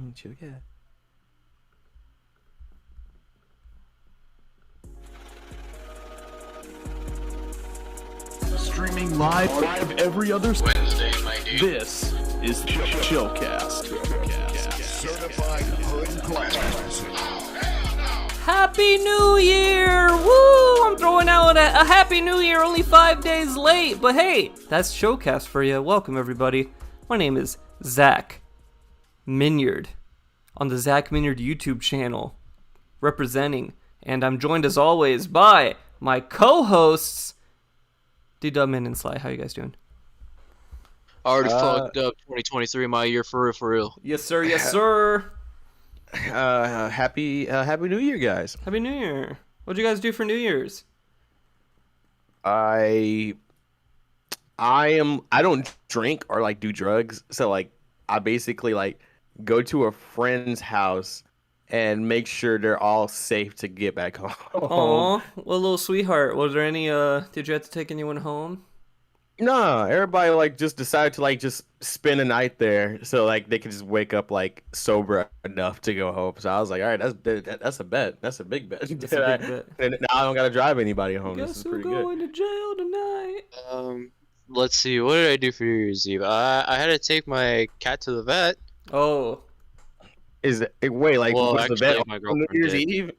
Chillcast. Streaming live every other Wednesday, my dude. This is Chillcast. Certified hood classic. Happy New Year! Woo! I'm throwing out a Happy New Year only 5 days late, but hey, that's Showcast for you. Welcome, everybody. My name is Zach Minyard on the Zach Minyard YouTube channel, representing, and I'm joined as always by my co-hosts, D-Dubman and Sly. How you guys doing? Already fucked up 2023, my year for real. Yes, sir. Yes, sir. Happy New Year, guys. Happy New Year. What'd you guys do for New Year's? I don't drink or like do drugs, so like I basically like go to a friend's house and make sure they're all safe to get back home. Aw, well, little sweetheart. Was there any, did you have to take anyone home? No, everybody like just decided to like just spend a night there, so like they could just wake up like sober enough to go home. So I was like, all right, that's a bet. That's a big bet. That's a big bet. And now I don't gotta drive anybody home. This Guess is who's pretty good. going to jail tonight? Let's see, what did I do for New Year's Eve? I had to take my cat to the vet. Oh, Is it wait like Well, was the actually, bet my on New girlfriend Year's did. Eve?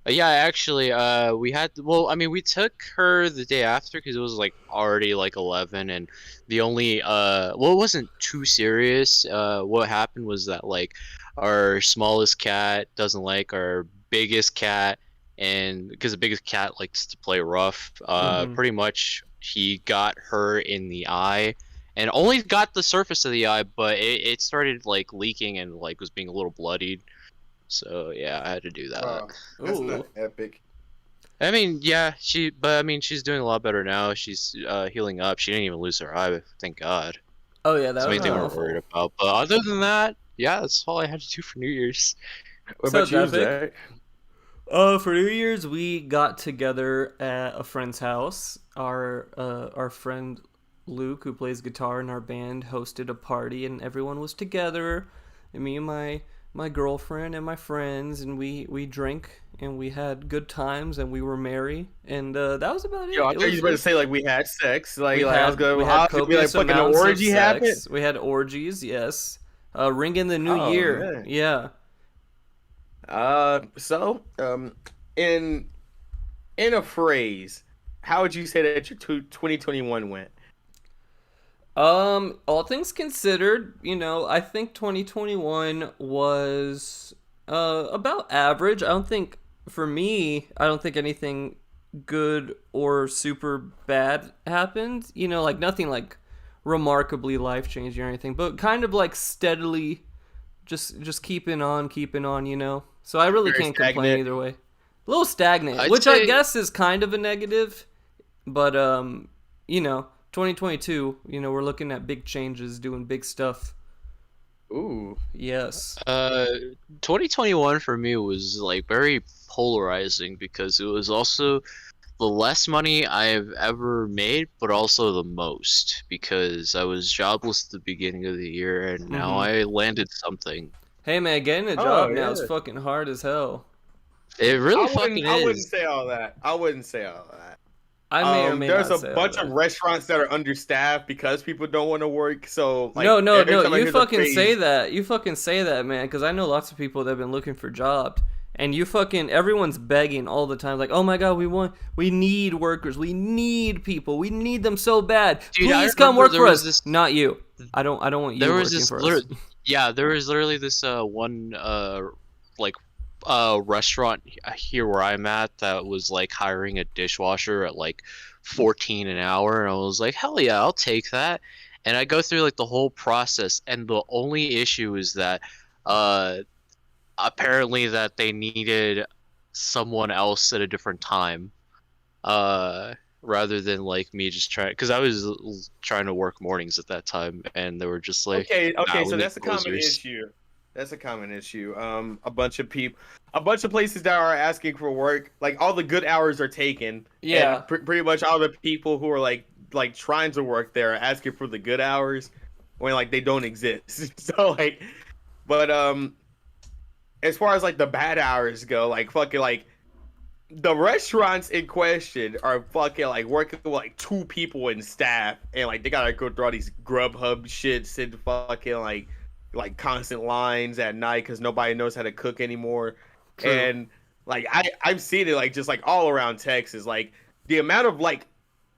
Yeah, actually, we took her the day after because it was like already like 11, and the only it wasn't too serious. What happened was that like our smallest cat doesn't like our biggest cat, and because the biggest cat likes to play rough, pretty much he got her in the eye. And only got the surface of the eye, but it started like leaking and like was being a little bloodied. So yeah, I had to do that. That's Ooh. not epic. I mean, yeah, she's doing a lot better now. She's healing up. She didn't even lose her eye, thank God. Oh yeah, that That's the was main thing we're awful. worried about. But other than that, yeah, that's all I had to do for New Year's. What So about you, Epic? Zach? For New Year's, we got together at a friend's house. Our friend Luke, who plays guitar in our band, hosted a party, and everyone was together. And me and my girlfriend and my friends, and we drank and we had good times and we were merry, and that was about it. Yo, I It thought you was about to say like we had sex. Like, I was gonna we I had was gonna be like copious fucking amounts of orgy happened. sex. We had orgies, yes. Ringing the new Oh, year, man. yeah. In a phrase, how would you say that your 2021 went? All things considered, I think 2021 was about average. For me, I don't think anything good or super bad happened. Like nothing like remarkably life-changing or anything, but kind of like steadily just keeping on. So I really Very can't complain stagnant. either way. A little stagnant, I'd which I say- guess is kind of a negative, but 2022, we're looking at big changes, doing big stuff. Ooh, Yes. 2021 for me was like very polarizing because it was also the less money I've ever made, but also the most because I was jobless at the beginning of the year, and now I landed something. Hey man, getting a Oh, job now is yeah. fucking hard as hell. It really I fucking wouldn't is. say all that. I wouldn't say all that. I may or may There's not a say all bunch that. of restaurants that are understaffed because people don't want to work. So like, no, every time I you hear the fucking phrase- say that. You fucking say that, man, because I know lots of people that have been looking for jobs, and everyone's begging all the time, like, oh my god, we need workers, we need people, we need them so bad. Dude, I Please come remember work there for was us. this- Not you. I don't want you There was working this for us. there was literally this one like restaurant here where I'm at that was like hiring a dishwasher at like 14 an hour, and I was like, hell yeah, I'll take that. And I go through like the whole process, and the only issue is that apparently that they needed someone else at a different time rather than like me just trying, because I was trying to work mornings at that time, and they were just like, Okay, "Nah, we so need that's a common closers." issue. That's a common issue. A bunch of places that are asking for work, like all the good hours are taken. Yeah. And pretty much all the people who are like trying to work there are asking for the good hours when like they don't exist. So like But as far as like the bad hours go, like fucking like the restaurants in question are fucking like working with like 2 people in staff, and like they gotta go through all these Grubhub shits and fucking like constant lines at night because nobody knows how to cook anymore. True. And like I've seen it like just like all around Texas, like the amount of like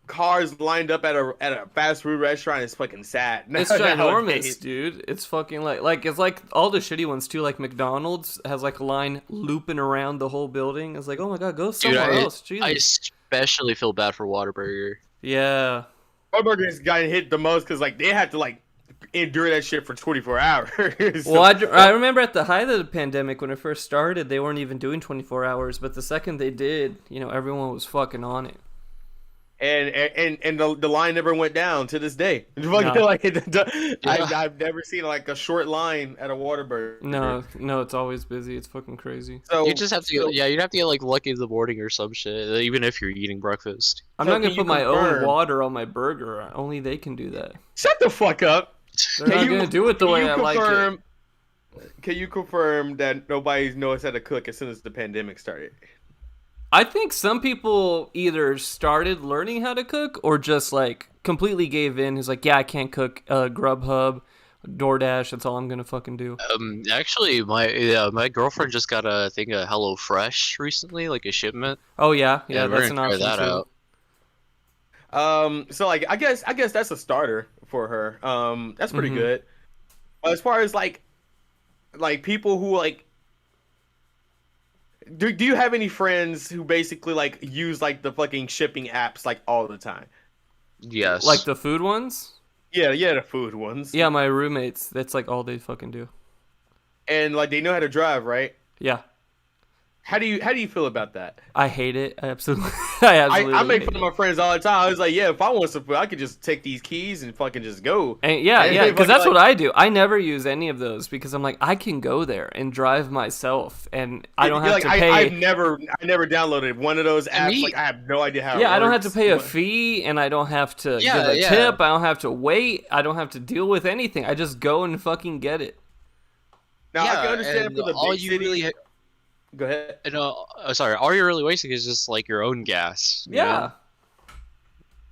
cars lined up at a fast food restaurant is fucking sad. It's ginormous, dude. It's fucking like it's like all the shitty ones too. Like McDonald's has like a line looping around the whole building. It's like, oh my god, go somewhere else. Jesus. I especially feel bad for Whataburger. Yeah. Burgers got hit the most because like they had to like endure that shit for 24 hours. Well, I remember at the height of the pandemic when it first started, they weren't even doing 24 hours. But the second they did, everyone was fucking on it. And the line never went down to this day. No. Like I've never seen like a short line at a Whataburger. No, it's always busy. It's fucking crazy. So You just have to you'd have to get like lucky in the morning or some shit, even if you're eating breakfast. I'm So not gonna can you put my own confirm- water on my burger. Only they can do that. Shut the fuck up. They're not gonna do it the way I like it. Can you confirm that nobody knows how to cook as soon as the pandemic started? I think some people either started learning how to cook or just like completely gave in. He's like, yeah, I can't cook. Grubhub, DoorDash. That's all I'm gonna fucking do. Actually, my girlfriend just got a Hello Fresh recently, like a shipment. Oh yeah, we're that's gonna an try option that too. out. So like I guess that's a starter for her. That's pretty Mhm. good. But as far as like people who like do you have any friends who basically like use like the fucking shipping apps like all the time? Yes. Like the food ones. Yeah, the food ones. Yeah, my roommates. That's like all they fucking do. And like they know how to drive, right? Yeah, How do you feel about that? I hate it. I absolutely I make hate fun of it. my friends all the time. I was like, yeah, if I want some food, I could just take these keys and fucking just go. And yeah, And yeah, they because fucking, that's what I do. I never use any of those because I'm like, I can go there and drive myself, and I don't have like, to pay. I never downloaded one of those apps. me- Like I have no idea how. Yeah, it I don't have to works, pay a but- fee, and I don't have to Yeah, give a yeah. tip. I don't have to wait. I don't have to deal with anything. I just go and fucking get it. Now I Yeah, can understand and for the all big you city. really Go ahead. sorry, all you're really wasting is just like your own gas. you Yeah,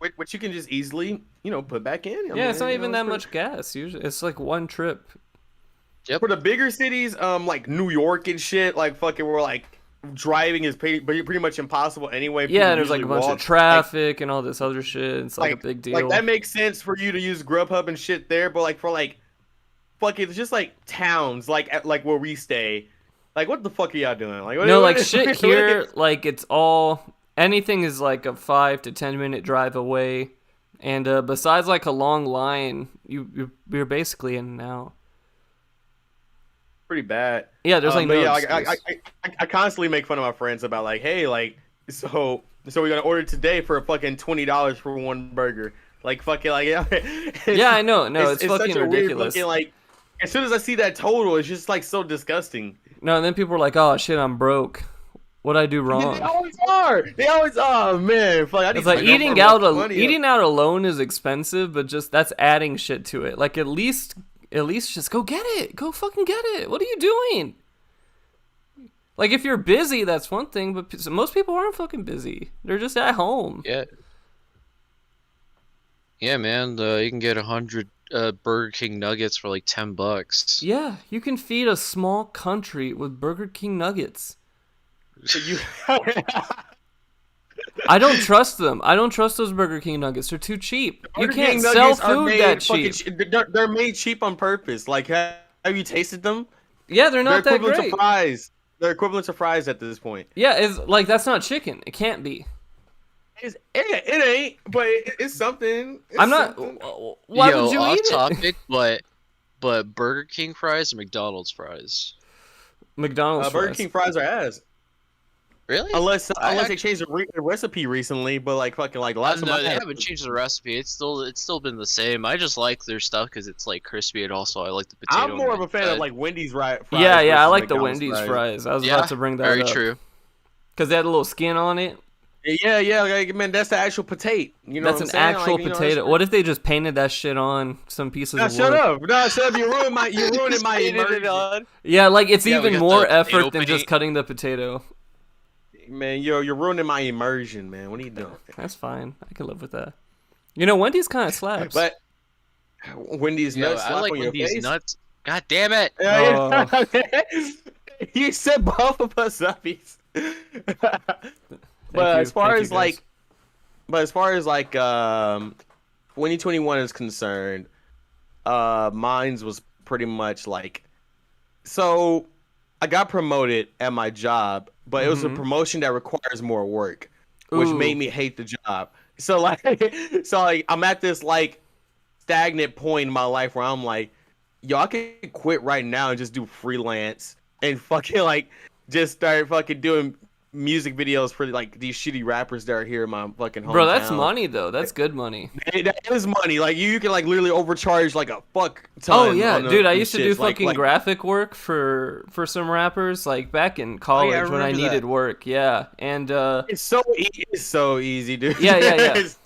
know? Which you can just easily, put back in. I yeah. mean, It's not even that for- much gas. Usually, it's like one trip. For the bigger cities, like New York and shit, like fucking, we're like driving is pretty much impossible anyway. Yeah, People there's like a usually bunch walk. of traffic and all this other shit. It's like a big deal. Like that makes sense for you to use Grubhub and shit there, but like for like fucking it's just like towns like where we stay. Like what the fuck are y'all doing? Like No, like shit here, like it's all anything is like a 5 to 10 minute drive away, and besides like a long line, you're basically in and out. pretty bad. Yeah, there's like but no yeah, excuse. I constantly make fun of my friends about like, hey, like so we're gonna order today for fucking $20 for one burger. Like fucking like Yeah, I know. No, it's such fucking a weird ridiculous. fucking, like as soon as I see that total, it's just like so disgusting. No, and then people are like, "Oh shit, I'm broke. What'd I do They wrong?" always are. They always are. Man, fuck, I need It's like to make eating more out. money. Eating out alone is expensive, but just that's adding shit to it. Like at least just go get it. Go fucking get it. What are you doing? Like if you're busy, that's one thing, but most people aren't fucking busy. They're just at home. Yeah. Yeah, man. You can get 100 Burger King nuggets for like $10. Yeah, you can feed a small country with Burger King nuggets. So you. I don't trust them. I don't trust those Burger King nuggets. They're too cheap. You Burger can't King sell nuggets are food made that fucking cheap. They're made cheap on purpose. Like, have you tasted them? Yeah, they're not They're that equivalent great. to fries. They're equivalent to fries at this point. Yeah, it's like that's not chicken. It can't be. It ain't, but it's something. It's I'm not. something. Why Yo, would you off eat it? topic, but Burger King fries or McDonald's fries? McDonald's Burger fries. King fries are ass. Really? Unless I they changed the recipe recently, but like fucking like the last time No, I they had. haven't changed the recipe. It's still been the same. I just like their stuff because it's like crispy, and also I like the potato. I'm more of a fan of and- like Wendy's fries. Yeah, I versus like the McDonald's Wendy's fries. I was about to bring that very up. true. Because they had a little skin on it. Yeah, like, man, that's the actual potato. You know That's what I'm an saying? actual Like, you know, potato. What if they just painted that shit on some pieces No, of shut wood? up. No, shut up. You're ruining my Painted it immersion. on. Yeah, like it's Yeah, we even got more the potato effort than just paint. cutting the potato. Man, you're ruining my immersion, man. What are you doing? That's fine. I can live with that. You know, Wendy's kind of slaps. But Wendy's Yo, nuts I slap like on your Wendy's face. nuts. God damn it! Yeah, yeah. You set both of us up. But you. as far Thank as you, guys. like, but as far as like 2021 is concerned, mine's was pretty much like, so I got promoted at my job, but it was a promotion that requires more work, which Ooh. made me hate the job. So like, I'm at this like stagnant point in my life where I'm like, yo, I could quit right now and just do freelance and fucking like just start fucking doing music videos for like these shitty rappers that are here in my fucking hometown. Bro, that's money though. That's good money. That is money. Like you can like literally overcharge like a fuck ton. Oh yeah, on dude, I them used to do shits. Like- fucking like, graphic work for some rappers like back in college when I remember needed that. work. Yeah. And It's so easy, dude. Yeah. It's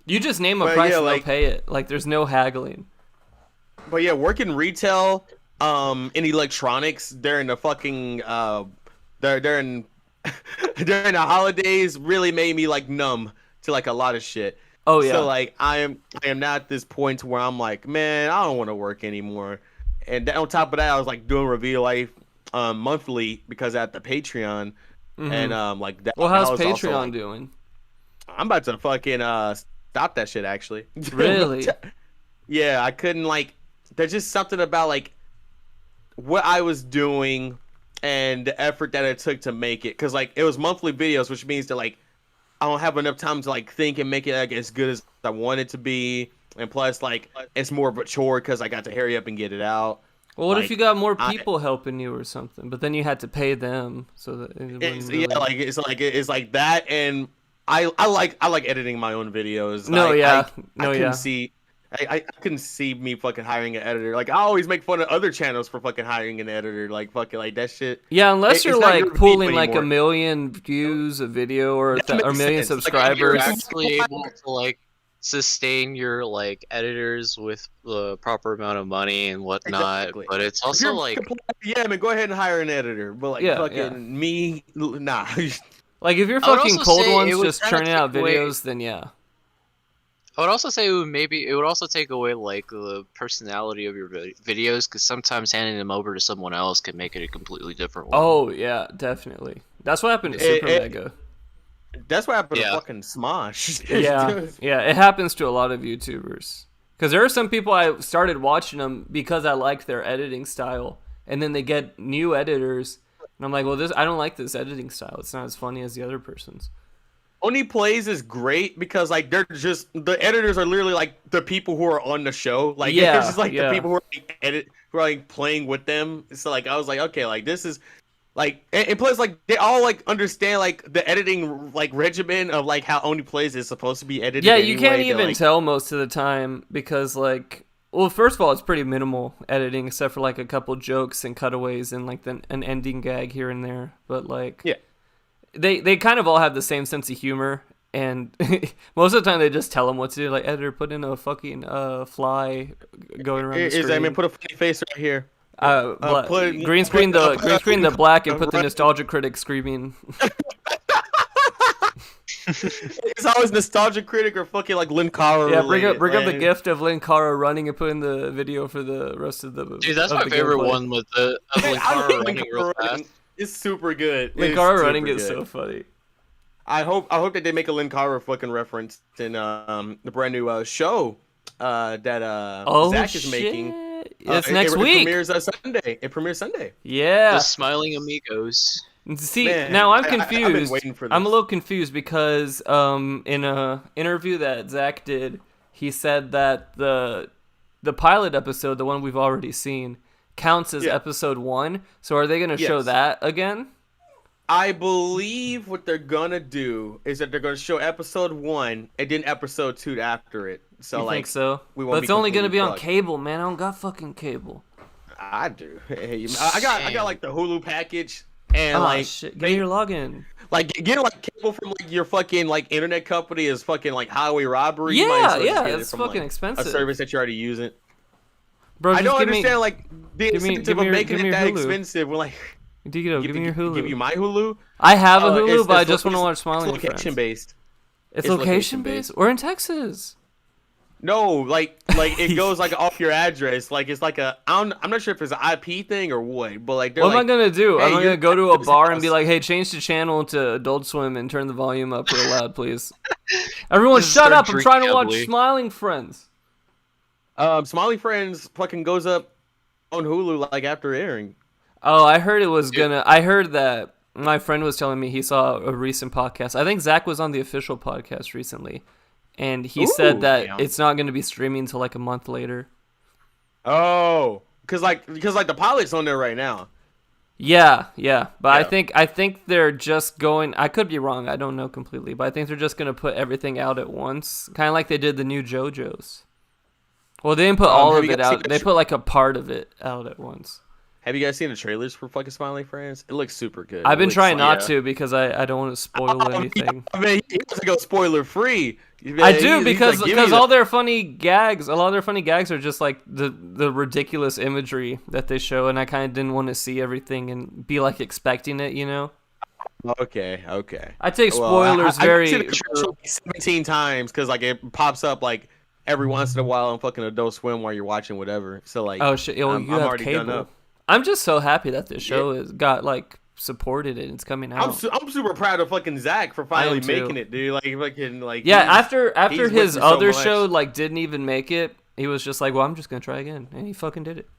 you just name a But price yeah, and they'll like- pay it. Like there's no haggling. But yeah, working retail, in electronics during the fucking during during the holidays really made me like numb to like a lot of shit. Oh yeah. So like I am now at this point where I'm like, man, I don't want to work anymore. And then on top of that, I was like doing Reveal Life monthly because at the Patreon and like that. Well, how's that was also, Patreon like, doing? I'm about to fucking stop that shit actually. Really? Yeah, I couldn't like. There's just something about like what I was doing and the effort that it took to make it, because like it was monthly videos, which means that like I don't have enough time to like think and make it like as good as I want it to be, and plus like it's more of a chore because I got to hurry up and get it out. Well, what if Like, you got more people helping you or something, but then you had to pay them so that it wouldn't It's, really... yeah, like it's like that, and I like editing my own videos. No, yeah. I couldn't see. I couldn't see me fucking hiring an editor. Like I always make fun of other channels for fucking hiring an editor. Like fucking like that shit. Yeah, unless It's you're not like your pulling beef like anymore. 1 million views a video or That or a makes million sense. Like, subscribers. You're actually able to like sustain your like editors with the proper amount of money and whatnot. Exactly. But it's If also you're like yeah, man, go ahead and hire an editor. But like Yeah, fucking yeah. me, nah. Like if you're I would fucking also cold say ones it would just kinda churning out take away- videos, then yeah. I would also say it would also take away like the personality of your videos, because sometimes handing them over to someone else can make it a completely different one. Oh yeah, definitely. That's what happened to Super Mega. That's what happened Yeah. to fucking Smosh. Yeah, it happens to a lot of YouTubers. Because there are some people I started watching them because I liked their editing style, and then they get new editors, and I'm like, well, I don't like this editing style. It's not as funny as the other person's. Only Plays is great because like they're just the editors are literally like the people who are on the show. Like Yeah, it's just like yeah. the people who are like, who are like playing with them. So like I was like, okay, like this is like and plus like they all like understand like the editing like regimen of like how Only Plays is supposed to be edited. Yeah, you can't anyway, even like, tell most of the time because like, well, first of all, it's pretty minimal editing except for like a couple jokes and cutaways and like an ending gag here and there. But like, Yeah. They kind of all have the same sense of humor, and most of the time they just tell them what to do. Like, editor, put in a fucking fly going around the screen. I mean, put a funny face right here. Green screen the black and put the nostalgia critic screaming. It's always nostalgia critic or fucking like Lin Cara. Yeah, bring up related, the like- gift of Lin Cara running and put in the video for the rest of the. Dude, that's of my the favorite gameplay. one with the of Hey, I Linkara like Lin running Cara real running. fast. It's super good. Lin It's Cara super running is good. so funny. I hope that they make a Lin Cara fucking reference in the brand new show that Oh Zach shit! is making. It's next week. It premieres Sunday. It premieres Sunday. Yeah. The Smiling Amigos. See, Man, now I'm I've been confused. waiting for I'm a this. little confused because in a interview that Zach did, he said that the pilot episode, the one we've already seen, counts as Yeah. episode 1. So are they going to show Yes. that again? I believe what they're gonna do is that they're gonna show episode 1 and then episode 2 after it. So You like, think so? we But won't it's be only going to be on completely cable, man. I don't got fucking cable. I do. Hey, I got like the Hulu package and Oh like shit! Give me your login. Like getting like cable from like your fucking like internet company is fucking like highway robbery. You might Yeah, as well just yeah, get it it's from, fucking like, expensive. a service that you're already using. Bro, I just don't give me- understand like the give me- incentive give me of your- making give me it your that Hulu. expensive when like Digo, give me your Hulu. give you my Hulu. I have a Oh, Hulu, but I it's just want to watch It's Smiley and location Friends. based. It's it's location location based. based. We're in Texas. No, like it goes like off your address. Like it's like I'm not sure if it's an IP thing or what, but like they're What am I like, gonna do? hey, I'm gonna you're go to a this bar and be house. like, "Hey, change the channel to Adult Swim and turn the volume up real loud, please." Everyone, Just shut start up! I'm trying to drinking watch heavily. Smiling Friends. Smiley Friends fucking goes up on Hulu like after airing. Oh, I heard it was gonna. I heard that my friend was telling me he saw a recent podcast. I think Zach was on the official podcast recently, and he said Ooh, that damn. it's not going to be streaming until like a month later. Oh, because the pilot's on there right now. Yeah, yeah, but Yeah. I think they're just going. I could be wrong. I don't know completely, but I think they're just gonna put everything out at once, kind of like they did the new JoJo's. Well, they didn't put all have of you it guys seen out. the They put like a part of it out at once. Have you guys seen the trailers for fucking Smiley Friends? It looks super good. I've It been looks trying like- not to because I don't want to spoil anything. I mean, he doesn't go spoiler free. I do because all their funny gags, a lot of their funny gags are just like the ridiculous imagery that they show, and I kind of didn't want to see everything and be like expecting it, you know. Okay. I take Well, spoilers I've very. seen the commercial like 17 times because like it pops up like every once in a while on fucking Adult Swim while you're watching whatever. So like, Oh shit! Oh, I'm you have already done cable. up. I'm just so happy that this show has got like supported and it's coming out. I'm super proud of fucking Zach for finally too. making it, dude. Like fucking like Yeah, he's- after he's went his through so other much. show like didn't even make it, he was just like, "Well, I'm just gonna try again," and he fucking did it.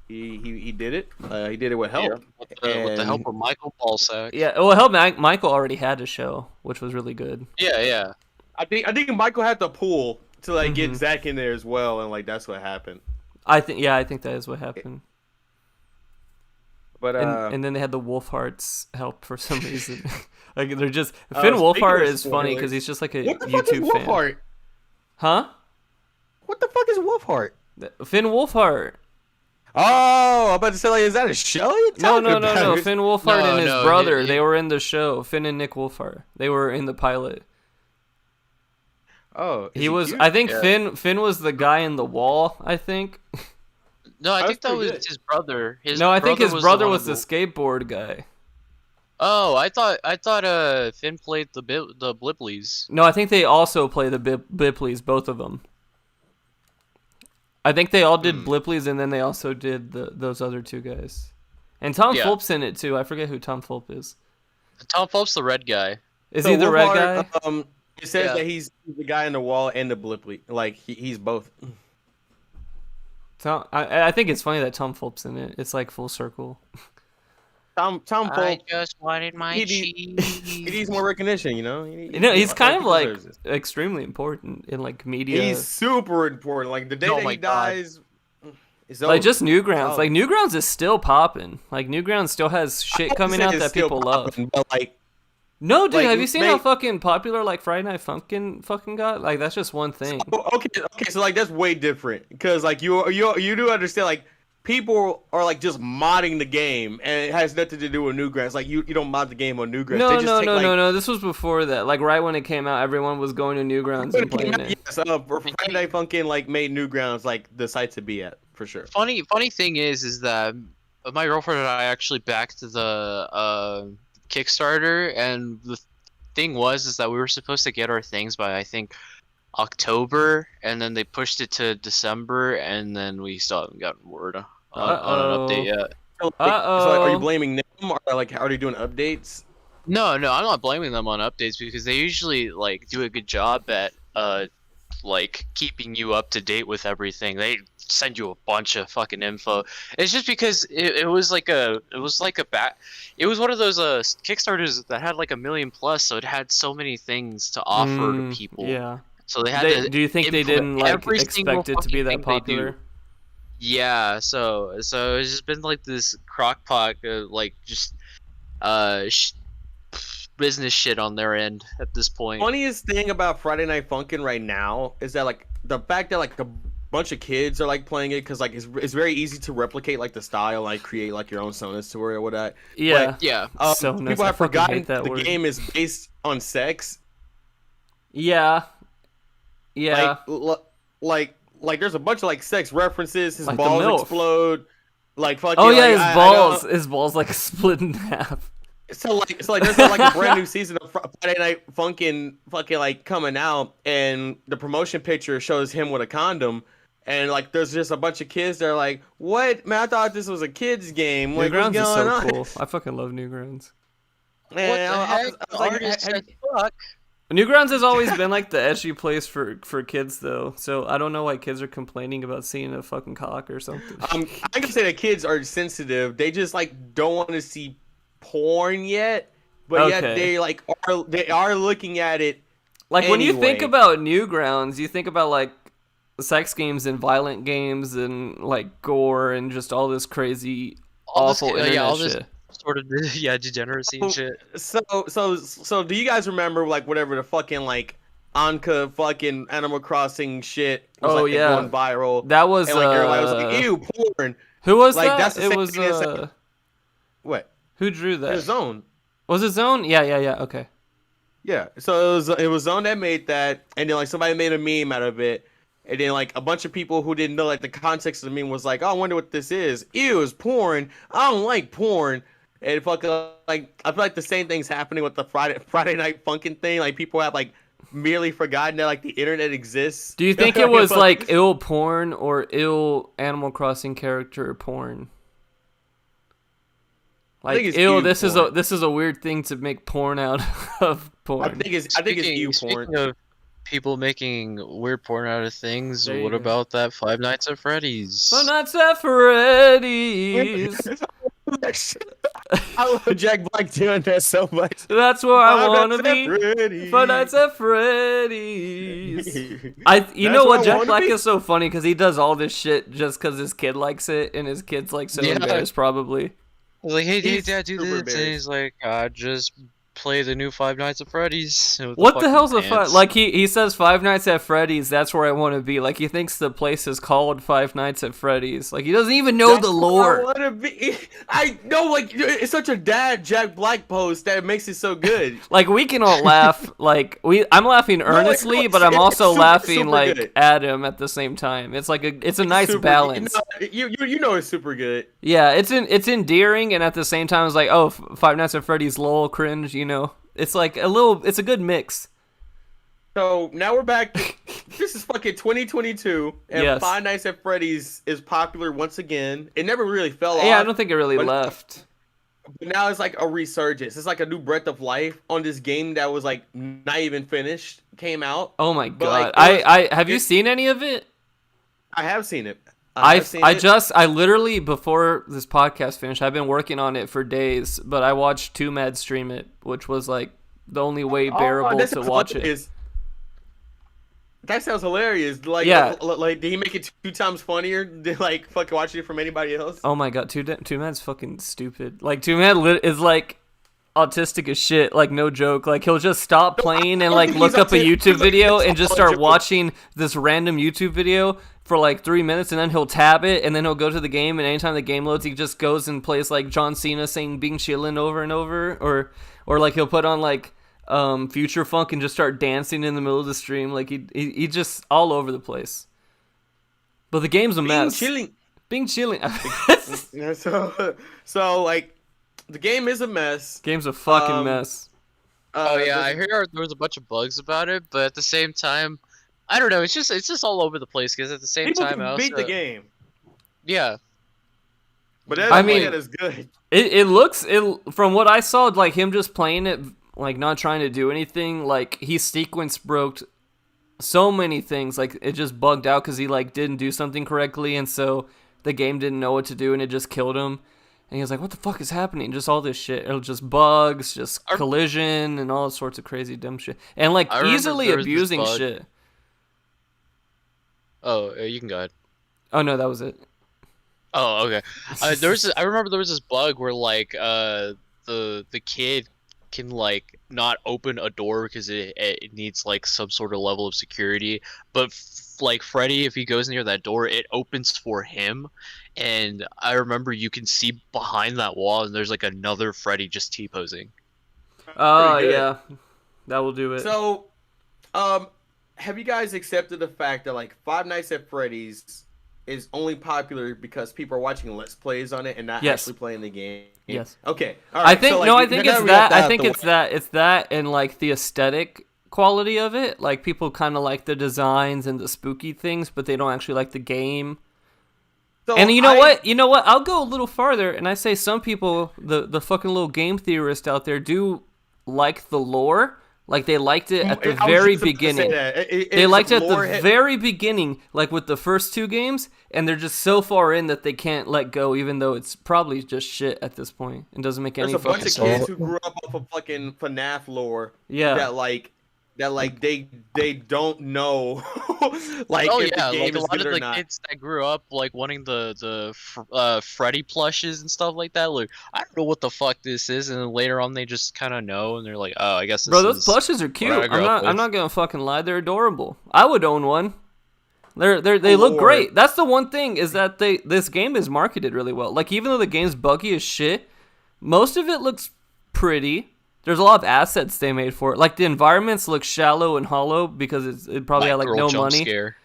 he did it. He did it with help. With the help of Michael Ballsack. Yeah, well, help Michael already had a show, which was really good. Yeah. I think Michael had to pull to like Mm-hmm. get Zach in there as well, and like that's what happened. I think that is what happened. But And then they had the Wolfhearts help for some reason. Like they're just Finn speaking Wolfhard of is funny spoilers, because he's just like a what the fuck is YouTube fan. Wolfheart? Huh? What the fuck is Wolfheart? Finn Wolfhard. Oh, I'm about to say like, is that a show? you're No, talking about? Finn Wolfhard No, and his no, brother. he- They were in the show. Finn and Nick Wolfhard. They were in the pilot. Oh, is He was. cute? I think Yeah. Finn was the guy in the wall. I think. No, I That's think that pretty was good. his brother. No, I think his brother one was the of skateboard guy. Oh, I thought Finn played the Blipleys. No, I think they also play the Blipleys, both of them. I think they all did Blipleys, and then they also did those other two guys. And Tom Yeah. Fulp's in it too. I forget who Tom Fulp is. Tom Fulp's the red guy. Is So he the red Wolfhard, guy? It says Yeah. that he's the guy in the wall and the Blipley. Like he's both. I think it's funny that Tom Fulp's in it. It's like full circle. Tom I Fulp. just wanted my He cheese. He needs more recognition, you know. He's kind of he like deserves it. extremely important in like media. He's super important. Like the day Oh that my he God. dies, it's like over. just Newgrounds. Oh. Like Newgrounds is still popping. Like Newgrounds still has shit coming out It's that still people love. popping, but like No, dude, like, have you seen how mate- fucking popular like Friday Night Funkin' fucking got? Like that's just one thing. okay, so like that's way different because like you do understand like people are like just modding the game and it has nothing to do with Newgrounds. Like you don't mod the game on Newgrounds. No, They just take, like, no. This was before that. Like right when it came out, everyone was going to Newgrounds When and it came playing out, it. yes, for Friday Night Funkin' like made Newgrounds like the site to be at for sure. Funny thing is that my girlfriend and I actually backed the Kickstarter, and the thing was that we were supposed to get our things by I think October, and then they pushed it to December, and then we still haven't gotten word on an update yet. So, like, are Uh-oh. you blaming them or like how are they doing updates? No, I'm not blaming them on updates because they usually like do a good job at like keeping you up to date with everything. They send you a bunch of fucking info. It's just because it was one of those Kickstarters that had like 1 million plus, so it had so many things to offer to people. Yeah. So they had to. Do you think they input didn't like every single expect it to be fucking that thing they do. popular? Yeah, so it's just been like this crockpot, like just business shit on their end at this point. Funniest thing about Friday Night Funkin' right now is that like the fact that like bunch of kids are like playing it because like it's very easy to replicate like the style, like create like your own Sonas to it or whatever. Yeah. Yeah. Sonas, People I have fucking forgotten hate that the word. game is based on sex. Yeah. Yeah. Like there's a bunch of like sex references. His Like the balls MILF. explode. Like fucking. Oh yeah, like, his balls like split in half. So like there's like a brand new season of Friday Night Funkin' fucking like coming out, and the promotion picture shows him with a condom, and like there's just a bunch of kids that are like, "What man? I thought this was a kids game. Like what's Newgrounds is going so on?" cool. I fucking love Newgrounds. Man, What the heck? I was like, Artist have- as fuck. Newgrounds has always been like the edgy place for kids though, so I don't know why kids are complaining about seeing a fucking cock or something. I'm gonna say that kids are sensitive. They just like don't want to see porn yet, but yet Okay. they are looking at it. Like when you think anyway. about Newgrounds, you think about like sex games and violent games and like gore and just all this crazy All this, awful internet all this shit. sort of degeneracy and shit. So do you guys remember like whatever the fucking like Anka fucking Animal Crossing shit was Oh, like yeah. going viral? That was and like everybody was like, ew, porn. who was like, that? that's the It same was thing as, like, What? who drew The that? Zone. Was it Zone? Yeah. Okay. Yeah. So it was Zone that made that, and then like somebody made a meme out of it. And then like a bunch of people who didn't know like the context of the meme was like, oh, I wonder what this is. Ew, it's porn. I don't like porn. And fucking like I feel like the same thing's happening with the Friday Night Funkin' thing. Like people have like merely forgotten that like the internet exists. Do you think it was like ill porn or ill Animal Crossing character porn? Like it's ew, ew this porn. is a weird thing to make porn out of porn. I think it's ew porn. Speaking of people making weird porn out of things, There you what go. about that Five Nights at Freddy's? Five Nights at Freddy's. I love Jack Black doing that so much. That's where I Five wanna Nights at be. Freddy's. Five Nights at Freddy's. You That's know where what? I Jack wanna Black be. is so funny because he does all this shit just because his kid likes it, and his kid's like so Yeah. embarrassed probably. I was like, hey, He's Dad, do super this. And embarrassed. he's like, I just play the new Five Nights at Freddy's. with What the fucking hell's a pants. like he says Five Nights at Freddy's, that's where I want to be. Like he thinks the place is called Five Nights at Freddy's. Like he doesn't even know That's the where I lore. wanna be. I know, like it's such a dad Jack Black post that makes it so good. Like we can all laugh. Like I'm laughing earnestly, it's- but I'm it's also super- laughing super like good. at him at the same time. It's like it's a nice Super- balance. You know it's super good. Yeah, it's endearing, and at the same time, it's like, oh, Five Nights at Freddy's, lol, cringe. You know, it's like it's a good mix. So now we're back. This is fucking 2022, and Yes. Five Nights at Freddy's is popular once again. It never really fell off. Yeah, I don't think it really but- left. But now it's like a resurgence. It's like a new breath of life on this game that was like not even finished. Came out. Oh my But, god, like, I have you it- seen any of it? I have seen it. I literally before this podcast finished, I've been working on it for days, but I watched Two Mad stream it, which was like the only way bearable that to sounds watch it. hilarious. That sounds hilarious. Like, Yeah. like, did he make it 2 times funnier than like fucking watching it from anybody else? Oh my god, Two Mad's fucking stupid. Like Two Mad is like autistic as shit. Like no joke. Like he'll just stop playing and don't like think look he's up a autistic. YouTube He's, like, video and just start knowledgeable. watching this random YouTube video for like 3 minutes, and then he'll tab it, and then he'll go to the game, and anytime the game loads, he just goes and plays like John Cena saying "Bing Chillin" over and over, or like he'll put on like Future Funk and just start dancing in the middle of the stream. Like he just all over the place. But the game's a mess. Chilling. Bing Chillin. Yeah, so like, the game is a mess. Game's a fucking Um, mess. Oh yeah, I there's- heard there was a bunch of bugs about it, but at the same time, I don't know. It's just all over the place because at the same people time, can I beat also, the game, yeah, but that I doesn't mean mean- that is good. It looks from what I saw, like him just playing it, like not trying to do anything. Like he sequence broke so many things. Like it just bugged out because he like didn't do something correctly, and so the game didn't know what to do, and it just killed him. And he was like, "What the fuck is happening?" Just all this shit. It'll just bugs, just collision, and all sorts of crazy dumb shit, and like I remember easily there was this abusing bug. shit. Oh, you can go ahead. Oh no, that was it. Oh, okay. I remember there was this bug where like the kid can like not open a door because it needs like some sort of level of security, but like Freddy, if he goes near that door, it opens for him. And I remember you can see behind that wall, and there's like another Freddy just T-posing. Oh Pretty good. yeah, that will do it. So, have you guys accepted the fact that like Five Nights at Freddy's is only popular because people are watching Let's Plays on it and not Yes. actually playing the game? Yes. Okay. All I right. think so, like, no, I think now it's we got that. I out think the it's way. that. It's that and like the aesthetic quality of it. Like people kind of like the designs and the spooky things, but they don't actually like the game. So And you know what? You know what? I'll go a little farther, and I say some people, the fucking little game theorists out there, do like the lore. Like they liked it at the I was very just about to say beginning. that. They liked it at the lore very beginning, like with the first 2 games, and they're just so far in that they can't let go, even though it's probably just shit at this point and doesn't make There's any a bunch fucking of sense. kids who grew up off of fucking FNAF lore. Yeah. That they don't know like Oh if yeah, the game like a is lot good of or the not. kids that grew up like wanting the Freddy plushes and stuff like that. Like, I don't know what the fuck this is, and then later on they just kind of know, and they're like, oh, I guess this Bro, those is plushes are cute. I grew up I'm with. not gonna fucking lie, they're adorable. I would own one. They look Lord. great. That's the one thing is that this game is marketed really well. Like even though the game's buggy as shit, most of it looks pretty. There's a lot of assets they made for it. Like the environments look shallow and hollow because it probably had like girl no jump money. Scare.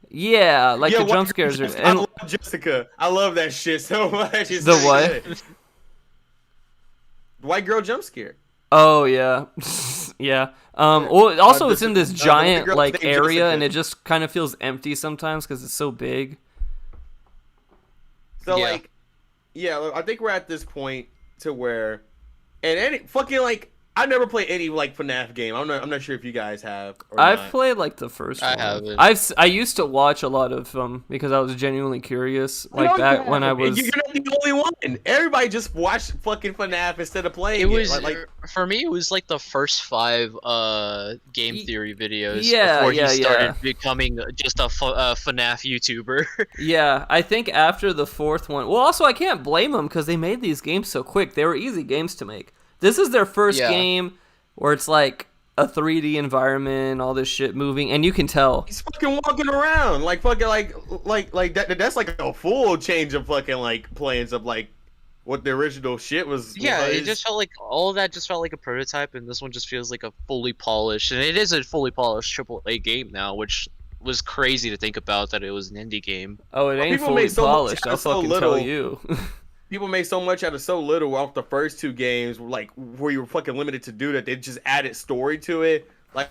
Yeah, like Yeah, the White jump Girl scares are. Jessica. I And love Jessica. I love that shit so much. It's The so what? good. White girl jump scare. oh yeah, yeah. Well, also it's in this the giant girl's like named area, Jessica. and it just kind of feels empty sometimes because it's so big. So Yeah. like, yeah, I think we're at this point to where, and any fucking like, I never played any like FNAF game. I'm not sure if you guys have. Or I've not. played like the first I one. haven't. I used to watch a lot of them because I was genuinely curious. Like No, back yeah. when I And was. You're not the only one. Everybody just watched fucking FNAF instead of playing It was Like, for me. It was like the first 5 game Y- theory videos yeah, before yeah, he started yeah. becoming just a FNAF YouTuber. Yeah, I think after the 4th one. Well, also I can't blame them because they made these games so quick. They were easy games to make. This is their first Yeah. game where it's like a 3D environment, all this shit moving, and you can tell. he's fucking walking around like fucking like that. That's like a full change of fucking like plans of like what the original shit was. Yeah, was. it just felt like all of that just felt like a prototype, and this one just feels like a fully polished, and it is a fully polished AAA game now, which was crazy to think about that it was an indie game. Oh, it ain't people fully made so much polished. out I'll of so fucking little. tell you. People made so much out of so little off the first 2 games, like where you were fucking limited to do that. They just added story to it, like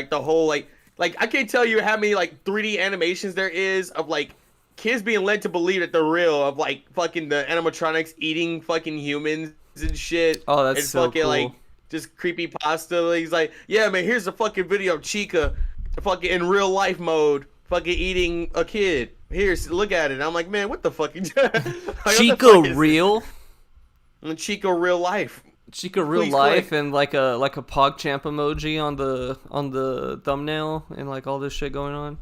the whole like I can't tell you how many like 3D animations there is of like kids being led to believe that they're real, of like fucking the animatronics eating fucking humans and shit. Oh, that's and so fucking cool. like just creepy pasta. He's like, yeah, man, here's a fucking video of Chica, fucking in real life mode, fucking eating a kid. Here's look at it. I'm like, man, what the fuck? Like, what the Chica fuck is real. this? Chica real life. Chica real Please life click. and like a PogChamp emoji on the thumbnail and like all this shit going on.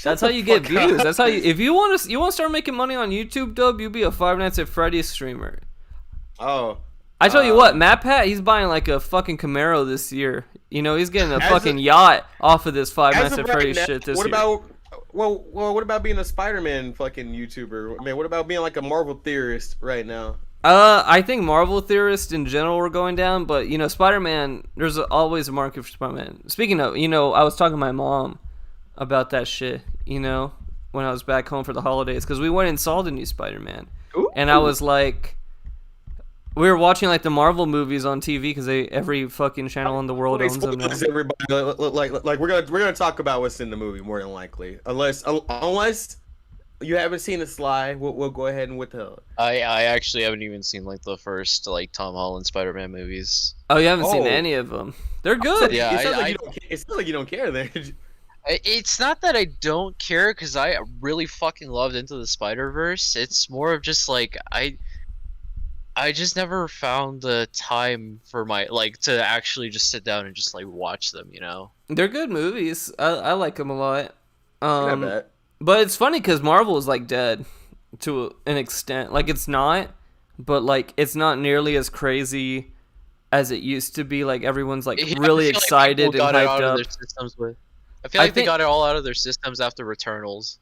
That's how the you get fuck up. views. That's how if you want to start making money on YouTube, Dub, you be a Five Nights at Freddy's streamer. Oh, I tell you what, Matt Pat, he's buying like a fucking Camaro this year. You know, he's getting a As fucking of- yacht off of this Five as Nights of at right Freddy's now, shit this what year. about? Well, what about being a Spider-Man fucking YouTuber? Man, what about being like a Marvel theorist right now? I think Marvel theorists in general are going down, but you know, Spider-Man, there's always a market for Spider-Man. Speaking of, you know, I was talking to my mom about that shit, you know, when I was back home for the holidays, because we went and saw the new Spider-Man, and I was like, we were watching like the Marvel movies on TV because every fucking channel in the world owns them now. Spoilers, everybody. Like we're gonna talk about what's in the movie more than likely, unless you haven't seen the slide, we'll go ahead and withhold. I actually haven't even seen like the first like Tom Holland Spider-Man movies. Oh, you haven't seen Oh. any of them? They're good. Yeah, it sounds I- like you don't. It sounds like you don't care then. It's not that I don't care, because I really fucking loved Into the Spider-Verse. It's more of just like I just never found the time for my like to actually just sit down and just like watch them, you know. They're good movies. I like them a lot. Not bad. But it's funny because Marvel is like dead to an extent. Like it's not, but like it's not nearly as crazy as it used to be. Like everyone's like Yeah, I really feel like excited people and got it hyped out of up. their systems with. I feel like they got it all out of their systems after Returnals.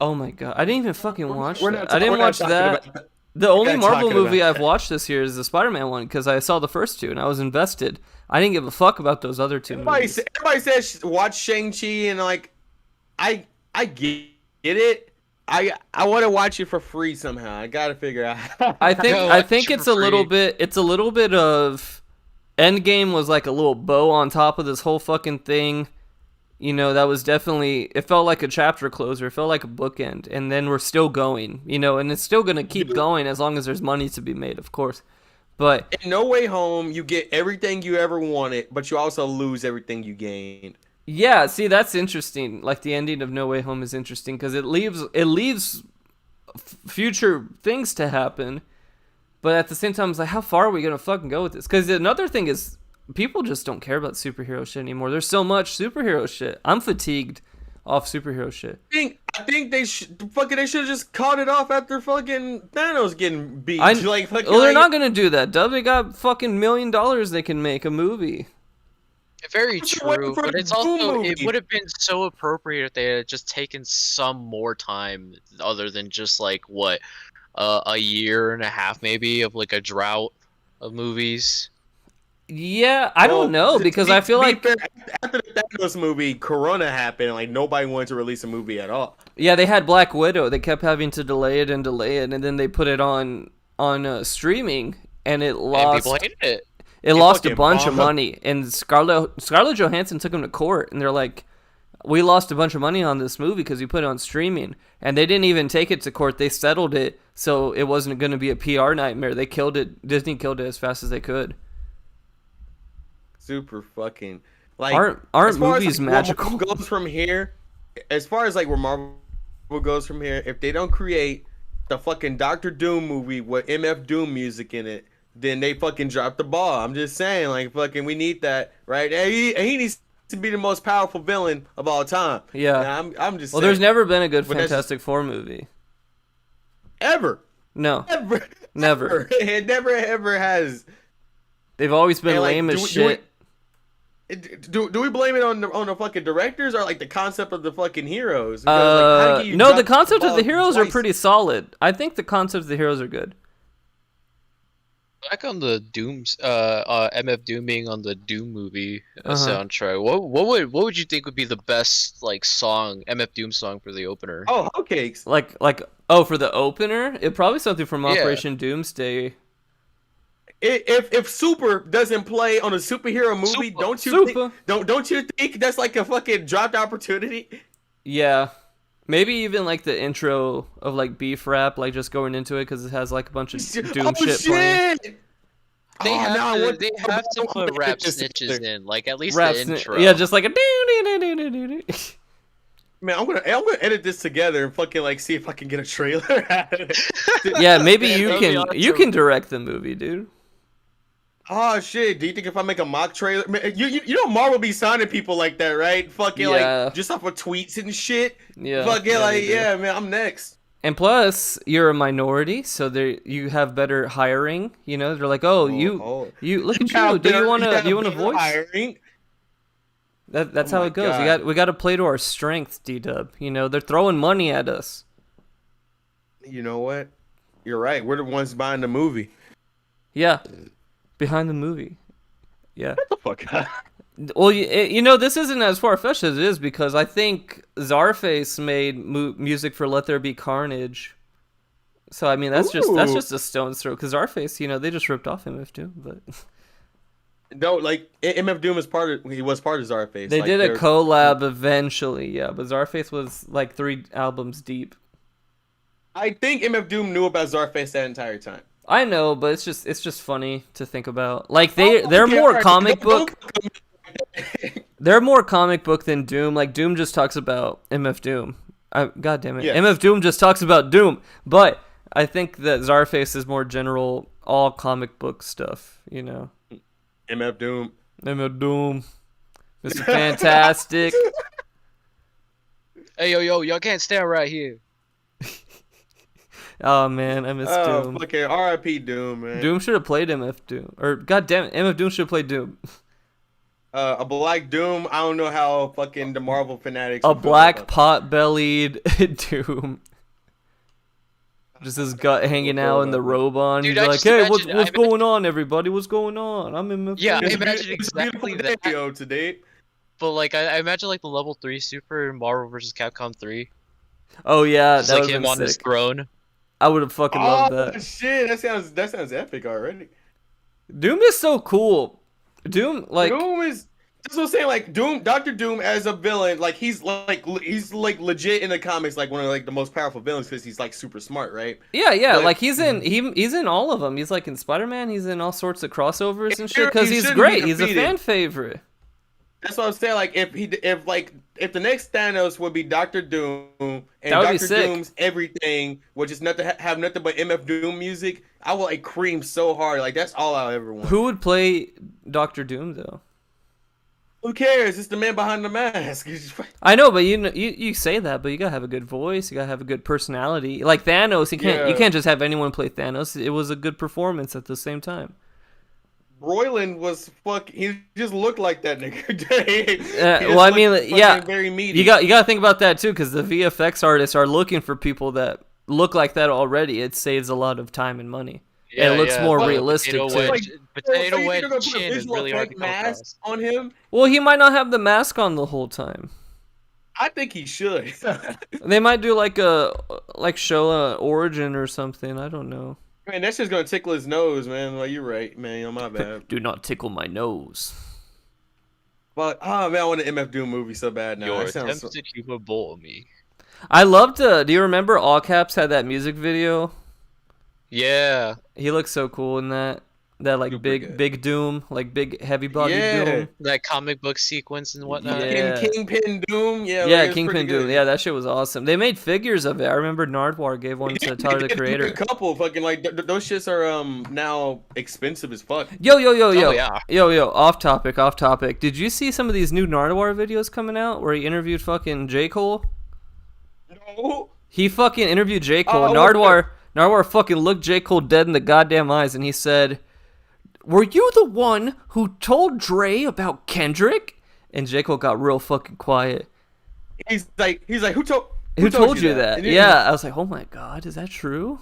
Oh my god, I didn't even fucking watch We're that. not I didn't we're not watch talking that. about- The only not Marvel talking movie about I've watched this year is the Spider-Man one because I saw the first two and I was invested. I didn't give a fuck about those other two movies. Everybody says watch Shang-Chi and like, I get it. I want to watch it for free somehow. I gotta figure out. I think it's a little bit of Endgame was like a little bow on top of this whole fucking thing. You know, that was definitely, it felt like a chapter closer. It felt like a bookend. And then we're still going, you know, and it's still going to keep going as long as there's money to be made, of course. But in No Way Home, you get everything you ever wanted, but you also lose everything you gained. yeah, see, that's interesting. Like the ending of No Way Home is interesting because it leaves future things to happen. But at the same time, it's like, how far are we going to fucking go with this? Because another thing is, people just don't care about superhero shit anymore. There's so much superhero shit. I'm fatigued off superhero shit. I think they should have just called it off after fucking Thanos getting beat. Well, they're not gonna do that, Dub. They got fucking $1 million they can make a movie. Very true, but it's also, it movie. would have been so appropriate if they had just taken some more time other than just like what, a year and a half maybe of like a drought of movies. Yeah, I don't know because I feel like fair, after the Thanos movie, Corona happened. Like nobody wanted to release a movie at all. yeah, they had Black Widow. They kept having to delay it, and then they put it on streaming, and it And lost. people hated it. It lost a fucking bunch of bombed. money, and Scarlett Johansson took them to court, and they're like, "We lost a bunch of money on this movie because you put it on streaming," and they didn't even take it to court. They settled it, so it wasn't going to be a PR nightmare. They killed it. Disney killed it as fast as they could. Super fucking like Aren't as far movies as, like, magical? Where Marvel goes from here, as far as like where Marvel goes from here, if they don't create the fucking Doctor Doom movie with MF Doom music in it, then they fucking drop the ball. I'm just saying, like fucking, we need that, right? And he needs to be the most powerful villain of all time. Yeah. And I'm just Well, saying, there's never been a good But that's- Fantastic Four movie. ever, No, ever, never. It never ever has. They've always been And, like, lame as do we- shit. Do we blame it on the fucking directors or like the concept of the fucking heroes? Because, like, how do you No, drop the concept of ball the heroes are twice? pretty solid. I think the concept of the heroes are good. Back on the MF Doom being on the Doom movie soundtrack. What would you think would be the best like song, MF Doom song for the opener? Oh, hotcakes. Like for the opener, it probably something from Operation Doomsday. If Super doesn't play on a superhero movie, Super. don't you think that's like a fucking dropped opportunity? Yeah, maybe even like the intro of like Beef Rap, like just going into it because it has like a bunch of Doom shit playing. They Oh, now I want- they have to I put want rap this snitches together. in, like at least Rap the intro. yeah, just like a do. Man, I'm gonna edit this together and fucking like see if I can get a trailer out of it. Yeah, maybe Man, you that'd be can awesome. you can direct the movie, dude. Oh shit! Do you think if I make a mock trailer, man, you know Marvel be signing people like that, right? Fucking Yeah. like just off of tweets and shit. Yeah, Fucking yeah, like they do. yeah, man, I'm next. And plus, you're a minority, so there you have better hiring. You know, they're like, oh, you look at you. Do you want to voice? Hiring? That's Oh how my it goes. God. We got to play to our strengths, D-Dub. You know, they're throwing money at us. You know what? You're right. We're the ones buying the movie. Yeah, behind the movie. Yeah. What the fuck? Well, you know, this isn't as far-fetched as it is because I think Czarface made music for Let There Be Carnage. So, I mean, that's Ooh. just a stone's throw. Because Czarface, you know, they just ripped off MF Doom. But No, like MF Doom is he was part of Czarface. they like, did a they're- collab eventually, yeah. But Czarface was like 3 albums deep. I think MF Doom knew about Czarface that entire time. I know, but it's just funny to think about. Like they're more comic book. They're more comic book than Doom. Like Doom just talks about MF Doom. God damn it, Yeah. MF Doom just talks about Doom. But I think that Czarface is more general, all comic book stuff. You know, MF Doom. MF Doom, Mr. Fantastic. Hey yo, y'all can't stand right here. Oh man, I miss Doom. Fucking R.I.P. Doom, man. Doom should have played MF Doom, or goddamn, MF Doom should have played Doom. A black Doom. I don't know how fucking the Marvel fanatics. A would feel black about pot-bellied Doom. Just his gut hanging out and the robe on. Dude, He's I like, just "Hey, imagine- what's going on, everybody? What's going on? I'm in my Yeah, that. I imagine It's a exactly beautiful that. video today. But like, I imagine like the level 3 super in Marvel vs. Capcom 3. Oh yeah, Just that like would have him been on his sick. throne. I would have fucking loved Oh that. shit, that sounds epic already. Doom is so cool. Doom, like, Doom is. That's what I'm saying. Like Doom, Doctor Doom as a villain, like he's legit in the comics, like one of like the most powerful villains because he's like super smart, right? yeah, But- like he's in all of them. He's like in Spider-Man. He's in all sorts of crossovers and shit He because he's shouldn't great. be He's a defeated. fan favorite. That's what I'm saying. Like if the next Thanos would be Doctor Doom and That would be Doctor sick. Doom's everything, which is nothing have nothing but MF Doom music, I will like cream so hard. Like that's all I ever want. Who would play Doctor Doom though? Who cares? It's the man behind the mask. I know, but you say that, but you gotta have a good voice. You gotta have a good personality. Like Thanos, you Yeah. can't just have anyone play Thanos. It was a good performance at the same time. Royland was he just looked like that nigga. He just Well, I mean, looked yeah, fucking very meaty. you gotta think about that too, because the VFX artists are looking for people that look like that already. It saves a lot of time and money. And it looks more Well, realistic Potato too. wedge, Like, potato So you wedge think they're gonna put a chin is visual really hard to effect come mask across. on him? Well, he might not have the mask on the whole time. I think he should. They might do like show a origin or something. I don't know. Man, that's just gonna tickle his nose, man. Well, you're right, man. Yo, my bad. Do not tickle my nose. But oh man, I want an MF Doom movie so bad now. Your That sounds attempts to humor me. I loved. Do you remember All Caps had that music video? Yeah. He looks so cool in that. That like Super big good. big Doom, like big heavy body Yeah. Doom. That comic book sequence and whatnot. Yeah. Kingpin Doom. Yeah, Yeah, like, it's Kingpin pretty Doom. good. Yeah, that shit was awesome. They made figures of it. I remember Nardwar gave one to Tyler the They did Creator. A couple fucking like those shits are now expensive as fuck. Yo, Oh, yeah. off topic. Did you see some of these new Nardwar videos coming out where he interviewed fucking J. Cole? No. He fucking interviewed J. Cole. Oh, Nardwar fucking looked J. Cole dead in the goddamn eyes and he said, "Were you the one who told Dre about Kendrick?" And J. Cole got real fucking quiet. Who told Who told you that? that? And he- Yeah, I was like, oh my god, is that true?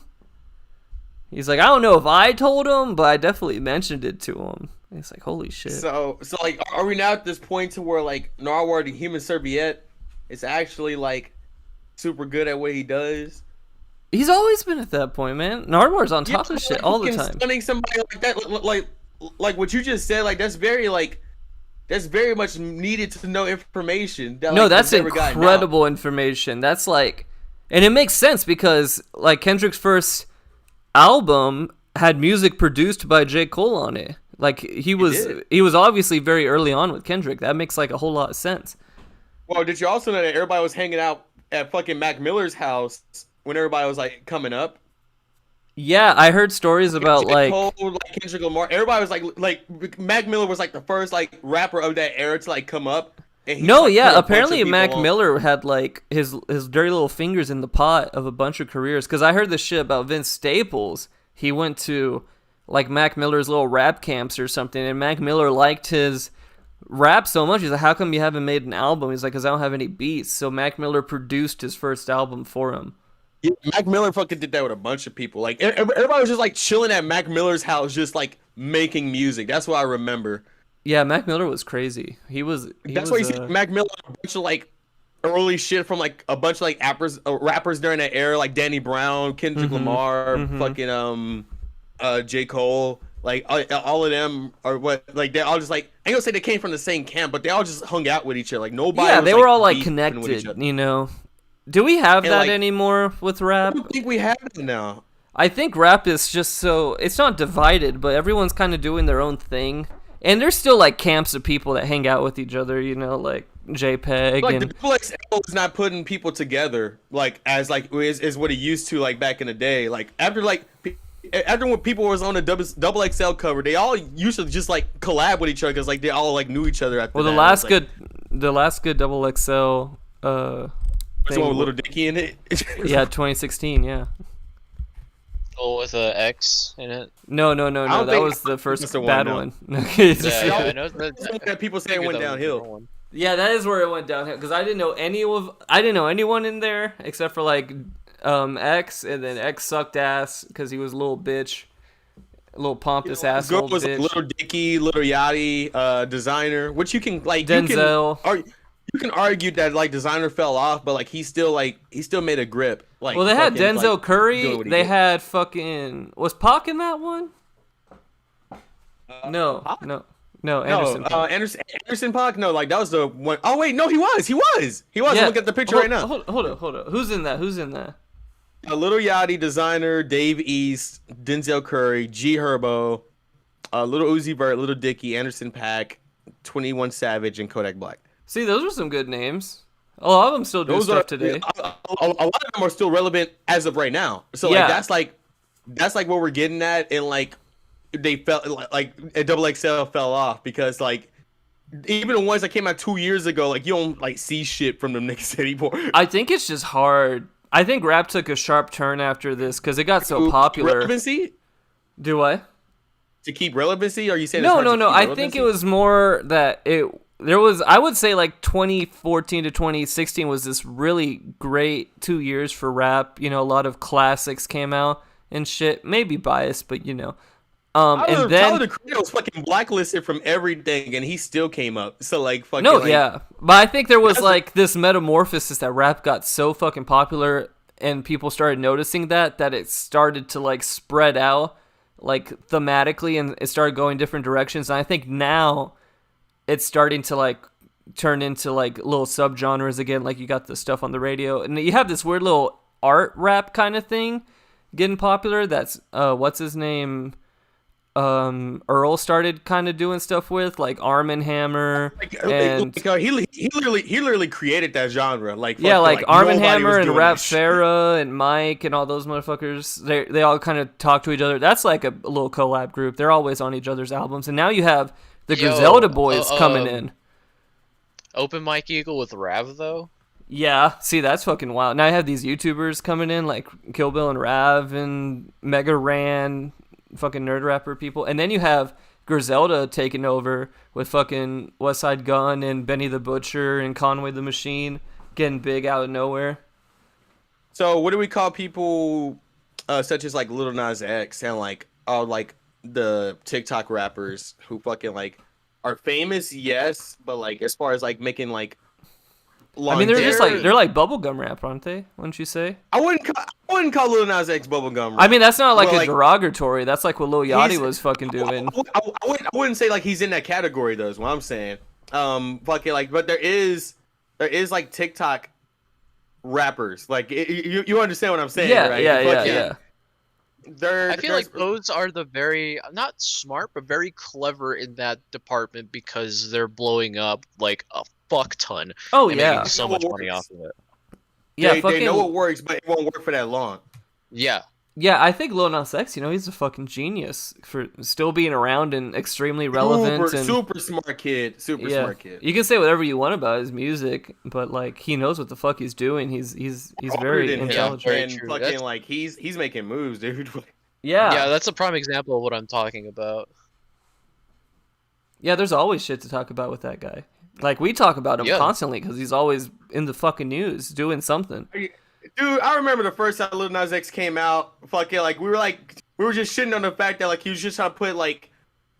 He's like, I don't know if I told him, but I definitely mentioned it to him. And it's like, holy shit. So like, are we now at this point to where like Narwhal, the human serviette, is actually like super good at what he does? He's always been at that point, man. Nardwar's on top of shit all the fucking time. Stunning somebody like that, like what you just said, like that's very much needed to know information. That, No, like, that's has never gotten out. incredible information. That's like, and it makes sense because like Kendrick's first album had music produced by J. Cole on it. Like he was obviously very early on with Kendrick. That makes like a whole lot of sense. Well, did you also know that everybody was hanging out at fucking Mac Miller's house when everybody was like coming up? Yeah, I heard stories about J. like Cole, like Kendrick Lamar. Everybody was like Mac Miller was like the first like rapper of that era to like come up. And he no, just, like, yeah. put a bunch of Apparently, people Mac on. Miller had like his dirty little fingers in the pot of a bunch of careers. Because I heard this shit about Vince Staples. He went to like Mac Miller's little rap camps or something, and Mac Miller liked his rap so much. He's like, "How come you haven't made an album?" He's like, "Cause I don't have any beats." So Mac Miller produced his first album for him. Yeah, Mac Miller fucking did that with a bunch of people. Like everybody was just like chilling at Mac Miller's house, just like making music. That's what I remember. Yeah, Mac Miller was crazy. That's why you see Mac Miller a bunch of like early shit from like a bunch of like rappers during that era, like Danny Brown, Kendrick Lamar, fucking J. Cole. Like all of them are what like they all just like I ain't gonna say they came from the same camp, but they all just hung out with each other. Like nobody. Yeah, was, they were all like beefing with each connected. other. You know. Do we have And, that like, anymore with rap? I don't think we have it now. I think rap is just so it's not divided, but everyone's kind of doing their own thing, and there's still like camps of people that hang out with each other, you know, like JPEG Like and the double XL is not putting people together like as like is what it used to like back in the day. Like after when people was on the double XL cover, they all used to just like collab with each other because like they all like knew each other. After well, that. the last good double XL There's one with Little Dicky in it. yeah, 2016, yeah. Eagle with a X in it. No. don't That think was the first that's the one, bad no. one. Okay, it's Yeah, just- yeah, I know That people say it went downhill. Yeah, that is where it went downhill because I didn't know anyone in there except for like X, and then X sucked ass because he was a little bitch, a little pompous asshole Girl was bitch. Little Dicky, Little Yachty, Designer, which you can like Denzel. You can argue that like Designer fell off, but like he still made a grip. Like, Well, they had fucking, Denzel like, Curry. doing what he They did. had fucking was Pac in that one? No, Pac? no, No, Anderson. Paak. Anderson Paak. No, like that was the one. Oh wait, no, he was. Yeah. Look at the picture right now. Hold up. Who's in that? Little Yachty, Designer, Dave East, Denzel Curry, G Herbo, Little Uzi Vert, Little Dicky, Anderson Paak, 21 Savage, and Kodak Black. See, those were some good names. A lot of them still do stuff today. A lot of them are still relevant as of right now. So Yeah. like that's like what we're getting at, and like they felt like a Double XL fell off because like even the ones that came out 2 years ago, like you don't like see shit from them niggas anymore. I think it's just hard. I think rap took a sharp turn after this because it got so popular. Relevancy? Do I? To keep relevancy? Are you saying No. it's hard to keep I relevancy? think it was more that there was. I would say like 2014 to 2016 was this really great 2 years for rap. You know, a lot of classics came out and shit. Maybe biased, but you know. And then Tyler, the Creator was fucking blacklisted from everything, and he still came up. So like, fucking. no, like, yeah, but I think there was That's like this metamorphosis that rap got so fucking popular, and people started noticing that it started to like spread out like thematically, and it started going different directions. And I think now it's starting to like turn into like little subgenres again. Like you got the stuff on the radio, and you have this weird little art rap kind of thing getting popular. That's what's his name? Earl started kind of doing stuff with like Arm and Hammer and he literally created that genre. Like yeah, fucking, like Arm and nobody Hammer was and doing Rap that shit. Farah and Mike and all those motherfuckers. They all kind of talk to each other. That's like a little collab group. They're always on each other's albums. And now you have the Griselda boys coming in. Open Mike Eagle with Rav though. Yeah, see, that's fucking wild. Now I have these YouTubers coming in like Kill Bill and Rav and Mega Ran, fucking nerd rapper people. And then you have Griselda taking over with fucking West Side Gun and Benny the Butcher and Conway the Machine getting big out of nowhere. So what do we call people such as like Lil Nas X and like the TikTok rappers who fucking like are famous? Yes, but like as far as like making like I mean, they're just like they're like bubblegum rap, aren't they? Wouldn't you say? I wouldn't call Lil Nas X bubblegum rap. I mean, that's not like Well, a like, derogatory. That's like what Lil Yachty he's- was fucking doing. I wouldn't say like he's in that category though. Is what I'm saying. Fucking like, but there is like TikTok rappers. Like you understand what I'm saying, Yeah, right? yeah. I feel like those are the very not smart but very clever in that department because they're blowing up like a fuck ton. Oh and yeah, making so much money off of it. yeah. they know Fucking it works, but it won't work for that long. Yeah. yeah. I think Lil Nas X, he's a fucking genius for still being around and extremely relevant Super smart kid. Smart kid. You can say whatever you want about his music, but like he knows what the fuck he's doing. He's very Older than him, intelligent. Very and true. fucking That's- like he's making moves, dude. Yeah, that's a prime example of what I'm talking about. Yeah, there's always shit to talk about with that guy. Like we talk about him Yeah. constantly because he's always in the fucking news doing something. Dude, I remember the first time Lil Nas X came out. Fucking like we were just shitting on the fact that like he was just trying to put like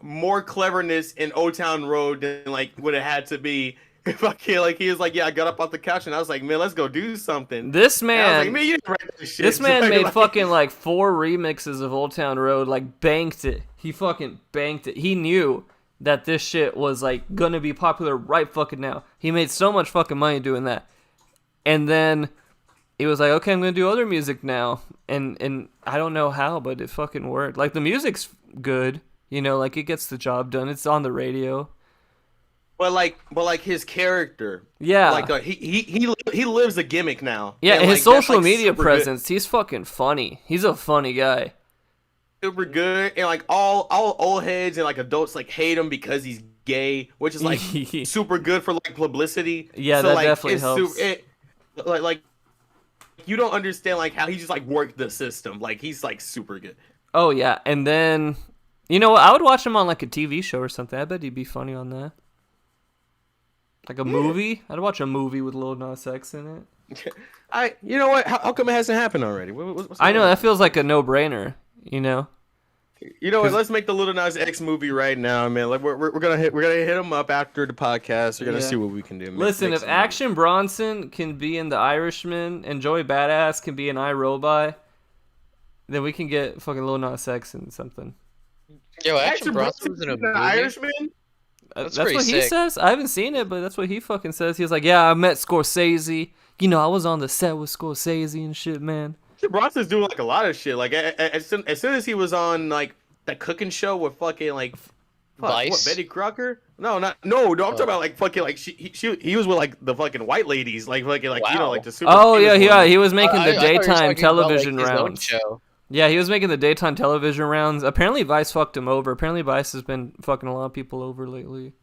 more cleverness in Old Town Road than like what it had to be. Fucking like he was like, yeah, I got up off the couch and I was like, man, let's go do something. This And I was man, like, man, you didn't write that shit. this man Like, made like- fucking like 4 remixes of Old Town Road, like banked it. He fucking banked it. He knew that this shit was like gonna be popular right fucking now. He made so much fucking money doing that. And then he was like, okay, I'm gonna do other music now. And I don't know how, but it fucking worked. Like the music's good, like it gets the job done. It's on the radio. But like his character. Yeah. Like he lives a gimmick now. Yeah, And, and like, his that's, social like, media super good. presence, he's fucking funny. He's a funny guy. Super good, and like all old heads and like adults like hate him because he's gay, which is like super good for like publicity. Yeah, that like, definitely it's helps. like you don't understand like how he just like worked the system. Like he's like super good. Oh yeah, and then you know what? I would watch him on like a TV show or something. I bet he'd be funny on that. Like a movie? I'd watch a movie with Lil Nas X in it. You know what? How come it hasn't happened already? I know that feels like a no-brainer. You know. You know what? Let's make the Lil Nas X movie right now, man. Like we're gonna hit him up after the podcast. We're gonna see what we can do. Listen, if Action Bronson can be in The Irishman and Joey Badass can be in iRobot, then we can get fucking Lil Nas X in something. Yo, Action Bronson's in a movie? Irishman. That's what he says. I haven't seen it, but that's what he fucking says. He was like, "Yeah, I met Scorsese. You know, I was on the set with Scorsese and shit, man." Bronson's doing like a lot of shit. Like as soon as he was on like that cooking show with fucking like Vice? Betty Crocker? No. I'm talking about like fucking like he was with like the fucking white ladies, like fucking like you know like the super. Oh yeah, he was making the daytime talking television about, like, his own rounds. show. Yeah, he was making the daytime television rounds. Apparently, Vice fucked him over. Apparently, Vice has been fucking a lot of people over lately.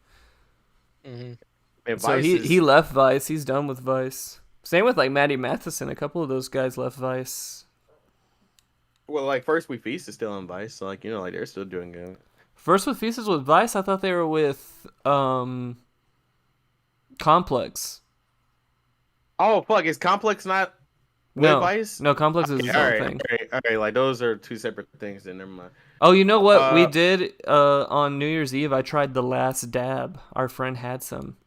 Mm-hmm. Man, So he left Vice. He's done with Vice. Same with like Maddie Matheson. A couple of those guys left Vice. Well, like First We Feast is still on Vice, so like you know like they're still doing good. First with Feast is with Vice. I thought they were with Complex. Oh fuck, is Complex not with Vice? No, Complex is his own thing. All right, like those are two separate things. Then never mind. Oh, you know what we did on New Year's Eve? I tried the last dab. Our friend had some.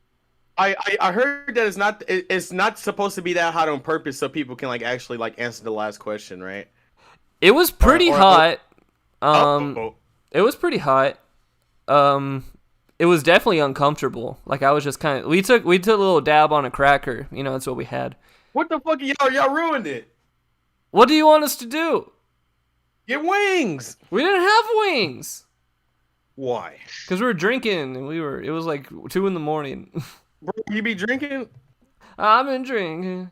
I heard that it's not supposed to be that hot on purpose so people can like actually like answer the last question, right? It was pretty hot. Oh. It was pretty hot. It was definitely uncomfortable. Like I was just kind of we took a little dab on a cracker. You know, that's what we had. What the fuck, y'all ruined it. What do you want us to do? Get wings. We didn't have wings. Why? Because we were drinking and it was like 2 a.m. Bro, you be drinking? I've been drinking.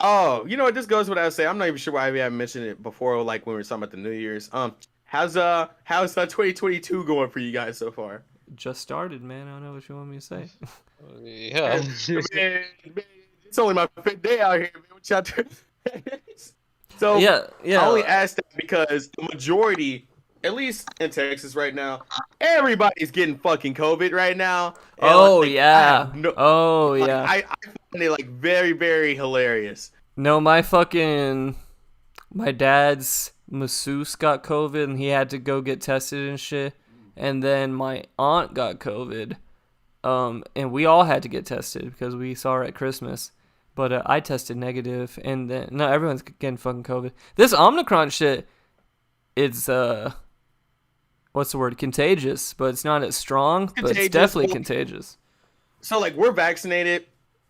Oh, you know what? This goes without saying. I'm not even sure why we haven't mentioned it before, like when we were talking about the New Year's. How's 2022 going for you guys so far? Just started, man. I don't know what you want me to say. Yeah. Man, it's only my 5th day out here, man. What y'all doing? So yeah. I only asked that because the majority, at least in Texas right now, everybody's getting fucking COVID right now. And Oh like, yeah. I find it like very, very hilarious. No, my dad's masseuse got COVID and he had to go get tested and shit. And then my aunt got COVID. And we all had to get tested because we saw her at Christmas. But I tested negative, and then no, everyone's getting fucking COVID. This Omicron shit, it's what's the word? Contagious, but it's not as strong. But it's definitely contagious. So like we're vaccinated.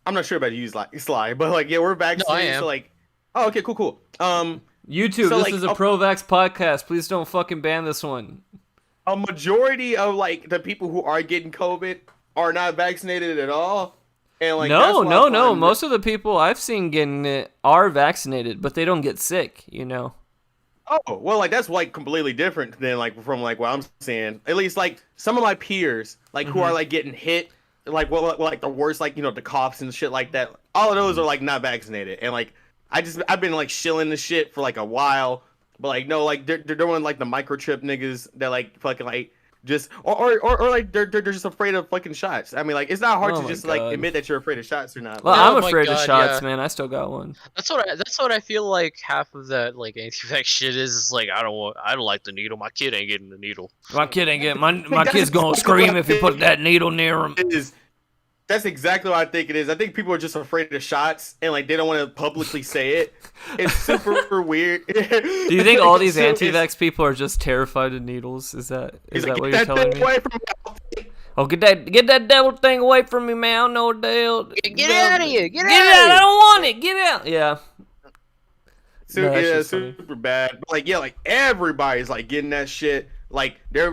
I'm not sure about you, Sly, but like yeah, we're vaccinated. No, I am. So like, oh okay, cool. YouTube, so, this like, is a pro-vax podcast. Please don't fucking ban this one. A majority of like the people who are getting COVID are not vaccinated at all. And like no. Most of the people I've seen getting it are vaccinated, but they don't get sick, you know. Oh, well, like that's like completely different than like from like what I'm saying. At least like some of my peers, like who are like getting hit, like like the worst, like you know the coughs and shit like that. All of those are like not vaccinated, and like I've been like shilling the shit for like a while, but like no, like they're doing like the microchip niggas that like fucking like. Just or like they're just afraid of fucking shots. I mean, like it's not hard to just like admit that you're afraid of shots or not. Well, Oh I'm my afraid of God, shots, yeah. man. I still got one. That's what I feel like half of that like anti-vax shit is. It's like I don't like the needle. My kid ain't getting the needle. My kid ain't getting my kid's gonna scream if you put that needle near him. That's exactly what I think it is. I think people are just afraid of shots and like they don't want to publicly say it. It's super weird. Do you think all these anti-vax people are just terrified of needles? Is that like, what you're telling me? Away from me. Oh, get that devil thing away from me, man! I don't know what the hell. Get out of here! Get out! I don't want it! Get out! Yeah. Super bad. But like yeah, like everybody's like getting that shit. Like they're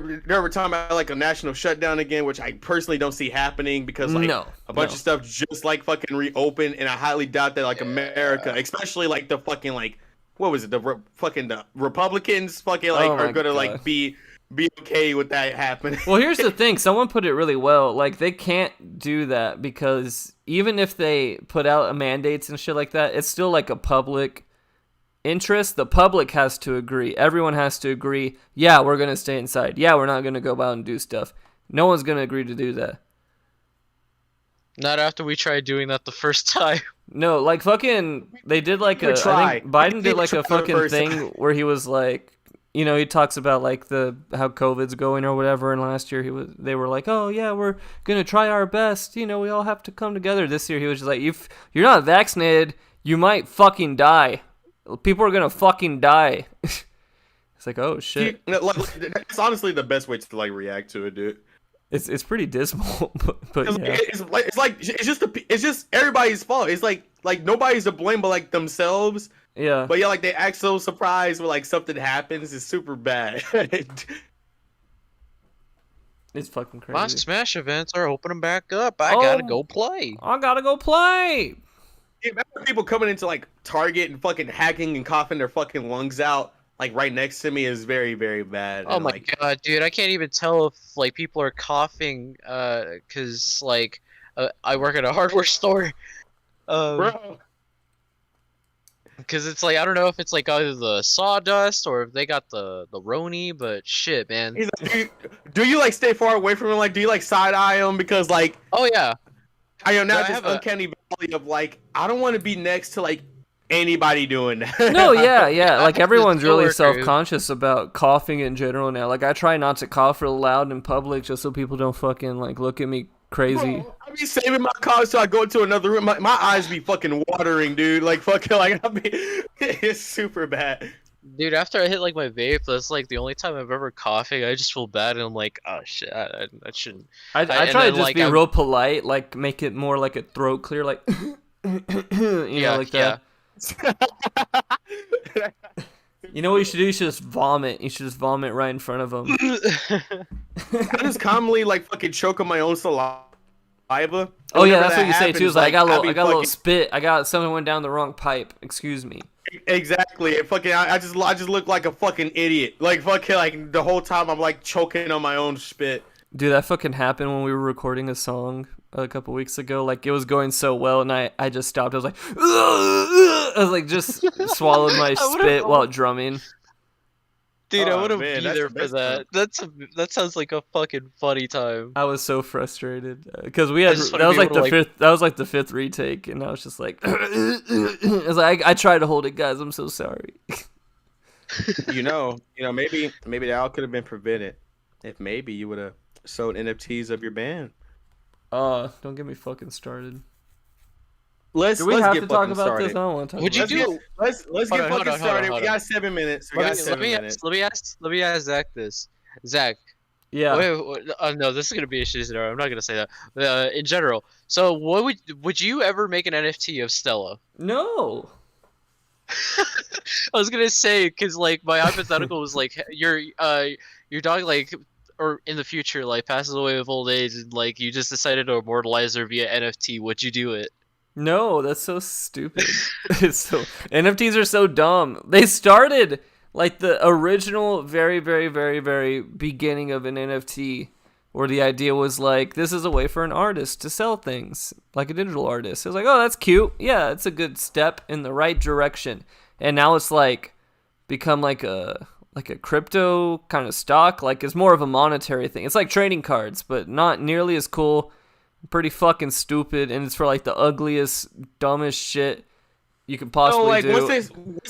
talking about like a national shutdown again, which I personally don't see happening because like a bunch of stuff just like fucking reopened, and I highly doubt that like America, especially like the fucking like what was it the Republicans fucking like are gonna like be be okay with that happening. Well, here's the thing. Someone put it really well. Like, they can't do that because even if they put out mandates and shit like that, it's still like a public interest. The public has to agree. Everyone has to agree. Yeah, we're going to stay inside. Yeah, we're not going to go out and do stuff. No one's going to agree to do that. Not after we tried doing that the first time. No, like fucking, they did like I think Biden did like a fucking thing where he was like, you know, he talks about like how COVID's going or whatever. And last year they were like, oh yeah, we're gonna try our best. You know, we all have to come together. This year he was just like, if you're not vaccinated, you might fucking die. People are gonna fucking die. It's like, oh shit. That's honestly the best way to like react to it, dude. It's pretty dismal, but yeah. It's just everybody's fault. It's like nobody's to blame but like themselves. Yeah. But yeah, like they act so surprised when like something happens. It's super bad. It's fucking crazy. My Smash events are opening back up. I gotta go play. I gotta go play. Yeah, remember people coming into like Target and fucking hacking and coughing their fucking lungs out like right next to me is very, very bad. Oh and, my like, god, dude! I can't even tell if like people are coughing, cause like I work at a hardware store. Bro. Cause it's like I don't know if it's like either the sawdust or if they got the Roni, but shit, man. He's like, do you like stay far away from him? Like, do you like side eye him because like? Oh yeah. I am now Yeah, I just have uncanny valley of like I don't want to be next to like anybody doing that. No, yeah. Like everyone's really coworker. self-conscious about coughing in general now. Like I try not to cough real loud in public just so people don't fucking like look at me crazy. Bro, I be saving my cough so I go into another room. My eyes be fucking watering, dude. Like fucking like it's super bad. Dude, after I hit like my vape, that's like the only time I've ever coughing. I just feel bad and I'm like, oh shit, I shouldn't. I try and to then, just like, be I'm- real polite, like make it more like a throat clear, like you know, like that. You know what you should do? You should just vomit. You should just vomit right in front of them. I just commonly like fucking choke on my own saliva. Oh yeah, that's what you say too. Is like, I got a little fucking... spit. I got something went down the wrong pipe. Excuse me. Exactly. It fucking I just look like a fucking idiot. Like fucking like the whole time I'm like choking on my own spit. Dude, that fucking happened when we were recording a song a couple weeks ago. Like it was going so well, and I just stopped. I was like, I was like just swallowed my spit while drumming. Dude, I Oh, would have man, be that's there the for best that. That sounds like a fucking funny time. I was so frustrated because we had just that wanna was be like able the to, like- fifth. That was like the fifth retake, and I was just like, I was like, I tried to hold it, guys. I'm so sorry. you know, maybe that all could have been prevented if maybe you would have sold NFTs of your band. Don't get me fucking started. Let's Do we have get to talk fucking about started. this? I don't want to talk Would about you this. do? Let's Hold get on, fucking started. hold We on. got 7 minutes. We got 7 minutes. Let me ask Zach this. Zach, Yeah. no, this is gonna be a shitty scenario. I'm not gonna say that. In general, so what would you ever make an NFT of Stella? No. I was gonna say because like my hypothetical was like your dog like or in the future like passes away with old age and like you just decided to immortalize her via NFT. Would you do it? No, that's so stupid. It's so NFTs are so dumb. They started like the original very, very, very, very beginning of an NFT where the idea was like, this is a way for an artist to sell things, like a digital artist. It was like, oh, that's cute. Yeah, it's a good step in the right direction. And now it's like become like a crypto kind of stock. Like it's more of a monetary thing. It's like trading cards, but not nearly as cool. Pretty fucking stupid, and it's for like the ugliest, dumbest shit you could possibly do. Once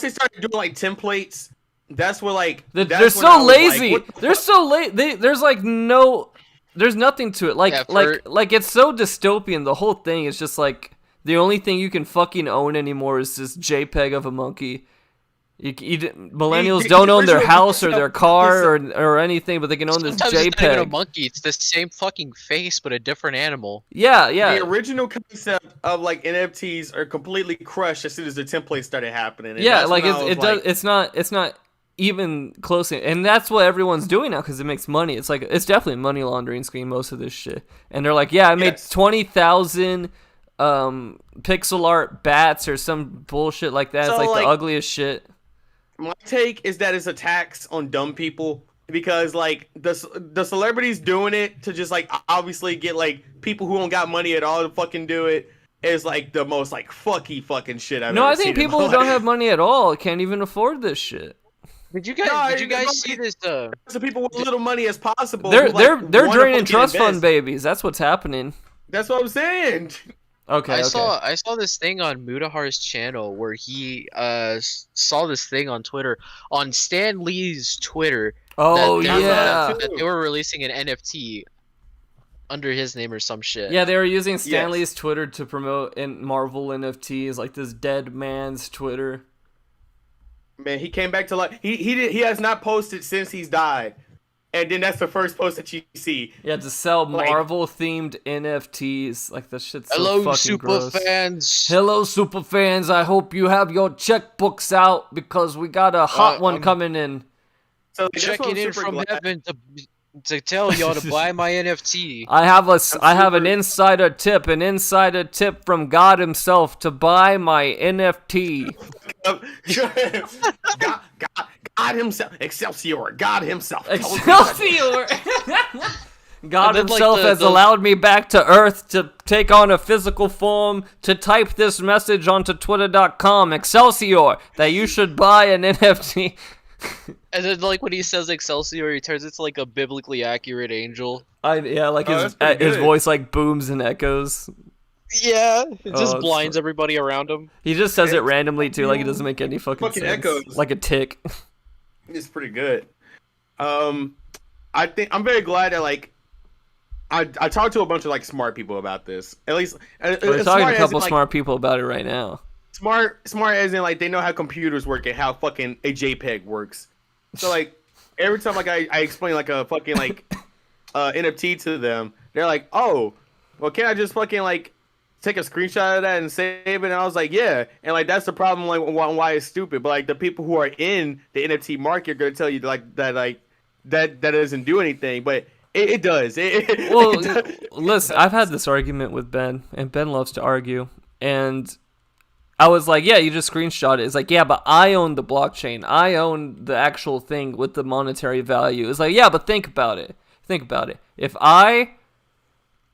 they started doing like templates, that's what like They're so lazy. They're so late. There's like there's nothing to it. Like Yeah, like it's so dystopian. The whole thing is just like the only thing you can fucking own anymore is this JPEG of a monkey. Millennials don't own their house or their car or anything, but they can own this Sometimes it's not even a JPEG. monkey. It's the same fucking face but a different animal. Yeah. The original concept of like NFTs are completely crushed as soon as the templates started happening. And Yeah, that's like when I was it's not even close, and that's what everyone's doing now because it makes money. It's like it's definitely a money laundering scheme, most of this shit. And they're like, yeah, I made 20,000 pixel art bats or some bullshit like that. So, It's like like, the ugliest shit. My take is that it's a tax on dumb people because like the celebrities doing it to just like obviously get like people who don't got money at all to fucking do it is like the most like fucking shit I've No, ever I think seen in people my who don't life. have money at all can't even afford this shit. Did you guys see this? So people with little money as possible. They're who, like, they're wanna draining fucking trust fund invest. babies. That's what's happening. That's what I'm saying. Okay, I okay. saw this thing on Mudahar's channel where he saw this thing on Twitter on Stan Lee's Twitter. Oh that yeah. that they were releasing an NFT under his name or some shit. Yeah, they were using Stan Yes. Lee's Twitter to promote in Marvel NFTs, like this dead man's Twitter. Man, he came back to life. He has not posted since he's died, and then that's the first post that you see. Yeah, to sell Like- Marvel themed NFTs. Like that shit's so Hello, fucking super gross. fans. Hello, super fans. I hope you have your checkbooks out because we got a hot one I'm coming in. So like, that's what Checking I'm in super from glad. heaven to tell y'all to buy my NFT. I have an super- insider tip from God himself to buy my NFT. God himself, Excelsior, God himself. Excelsior! God And then, like, himself has the- allowed me back to Earth to take on a physical form to type this message onto Twitter.com, Excelsior, that you should buy an NFT. And then, like, when he says Excelsior, he turns into like a biblically accurate angel. Yeah, like Oh, that's pretty his good. voice like booms and echoes. Yeah, it Oh, just it's blinds everybody around him. He just says it randomly too, like it doesn't make any fucking Fucking sense. echoes. Like a tick. It's pretty good. I think I'm very glad that like I talked to a bunch of like smart people about this. At least We're talking smart to a as couple in, like, smart people about it right now. smart as in like they know how computers work and how fucking a JPEG works. So like every time like I explain like a fucking like NFT to them, they're like, oh, well, can't I just fucking like take a screenshot of that and save it? And I was like, yeah. And like that's the problem, like why it's stupid. But like the people who are in the NFT market are gonna tell you like that doesn't do anything, but it does. Well, it does. listen, I've had this argument with Ben, and Ben loves to argue. And I was like, yeah, you just screenshot it. It's like, yeah, but I own the blockchain. I own the actual thing with the monetary value. It's like, yeah, but think about it. Think about it. If I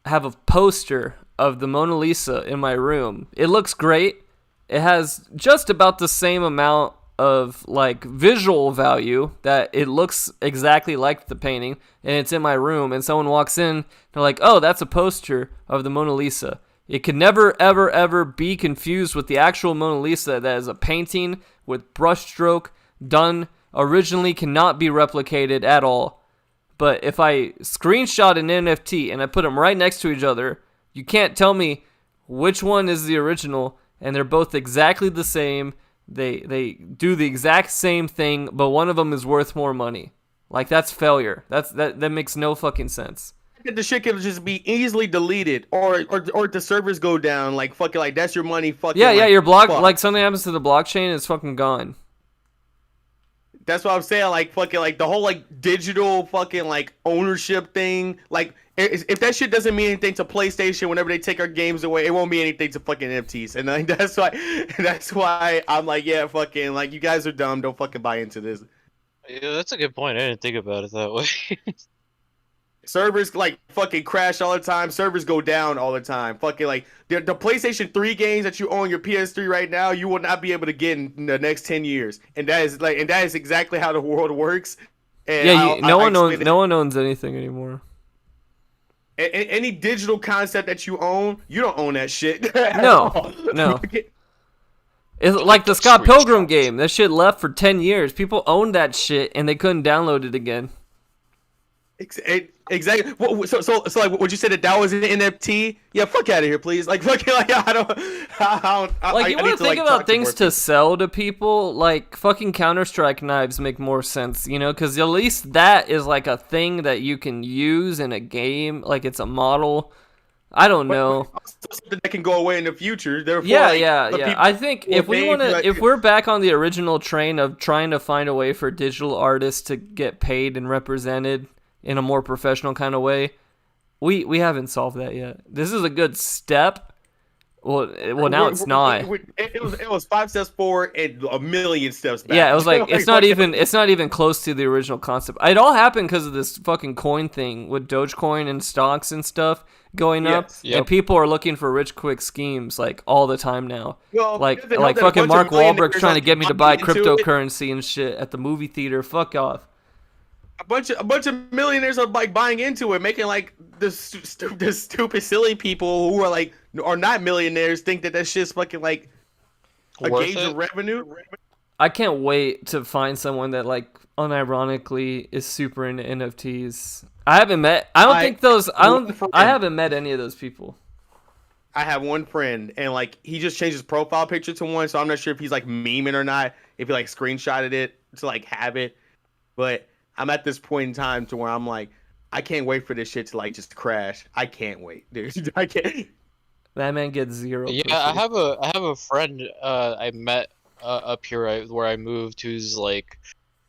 have a poster of the Mona Lisa in my room, it looks great. It has just about the same amount of like visual value that it looks exactly like the painting, and it's in my room, and someone walks in, they're like, oh, that's a poster of the Mona Lisa. It can never, ever, ever be confused with the actual Mona Lisa that is a painting with brushstroke done originally, cannot be replicated at all. But if I screenshot an NFT and I put them right next to each other, you can't tell me which one is the original, and they're both exactly the same. They do the exact same thing, but one of them is worth more money. Like, that's failure. That makes no fucking sense. The shit can just be easily deleted, or the servers go down. Like fucking, like that's your money. Fucking Yeah, like, your block, fuck. like something happens to the blockchain, it's fucking gone. That's what I'm saying. Like fucking, like the whole like digital fucking like ownership thing. Like if that shit doesn't mean anything to PlayStation, whenever they take our games away, it won't mean anything to fucking NFTs. And like that's why I'm like, yeah, fucking, like you guys are dumb. Don't fucking buy into this. Yeah, that's a good point. I didn't think about it that way. Servers like fucking crash all the time. Servers go down all the time. Fucking like the PlayStation 3 games that you own your PS3 right now, you will not be able to get in the next 10 years. And that is exactly how the world works. And Yeah, no explained it. one owns anything anymore. Any digital concept that you own, you don't own that shit. No, no. It's like the Scott Pilgrim game. That shit left for 10 years. People owned that shit and they couldn't download it again. Exactly. So like, would you say that was an NFT? Yeah, fuck out of here, please. Like, fucking, like, I don't. Like, you want to think about things to sell to people? Like, fucking Counter-Strike knives make more sense, you know? Because at least that is, like, a thing that you can use in a game. Like, it's a model. I don't know. Something that can go away in the future. Therefore, Yeah, like, yeah, the yeah. people I think who if we made, want to, like- if we're back on the original train of trying to find a way for digital artists to get paid and represented in a more professional kind of way, we haven't solved that yet. This is a good step, Well, now it's not. It was 5 steps forward and a million steps back. Yeah, it was like it's not even close to the original concept. It all happened because of this fucking coin thing with Dogecoin and stocks and stuff going up, Yes. Yep. and people are looking for rich quick schemes like all the time now. Well, like because they know that a fucking bunch Mark of millionaires Wahlberg's trying to are get me to buy buying into it. cryptocurrency and shit at the movie theater. Fuck off. A bunch of millionaires are like buying into it, making like the stupid silly people who are like are not millionaires think that shit's fucking like a Worth gauge it? of revenue. I can't wait to find someone that like unironically is super into NFTs. I haven't met any of those people. I have one friend and like he just changed his profile picture to one, so I'm not sure if he's like memeing or not, if he like screenshotted it to like have it. But I'm at this point in time to where I'm like, I can't wait for this shit to like just crash. I can't wait, dude. I can't. That man gets zero. Yeah, pussy. I have a friend I met up here where I moved who's like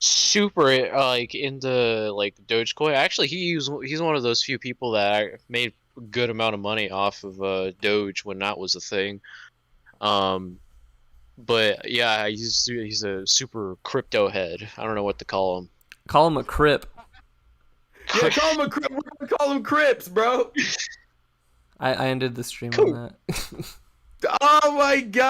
super like into like Dogecoin. Actually, he's one of those few people that made a good amount of money off of Doge when that was a thing. But yeah, he's a super crypto head. I don't know what to call him. Call him a crip. Yeah, call him we're gonna call him Crips, bro. I ended the stream on that. Oh my god.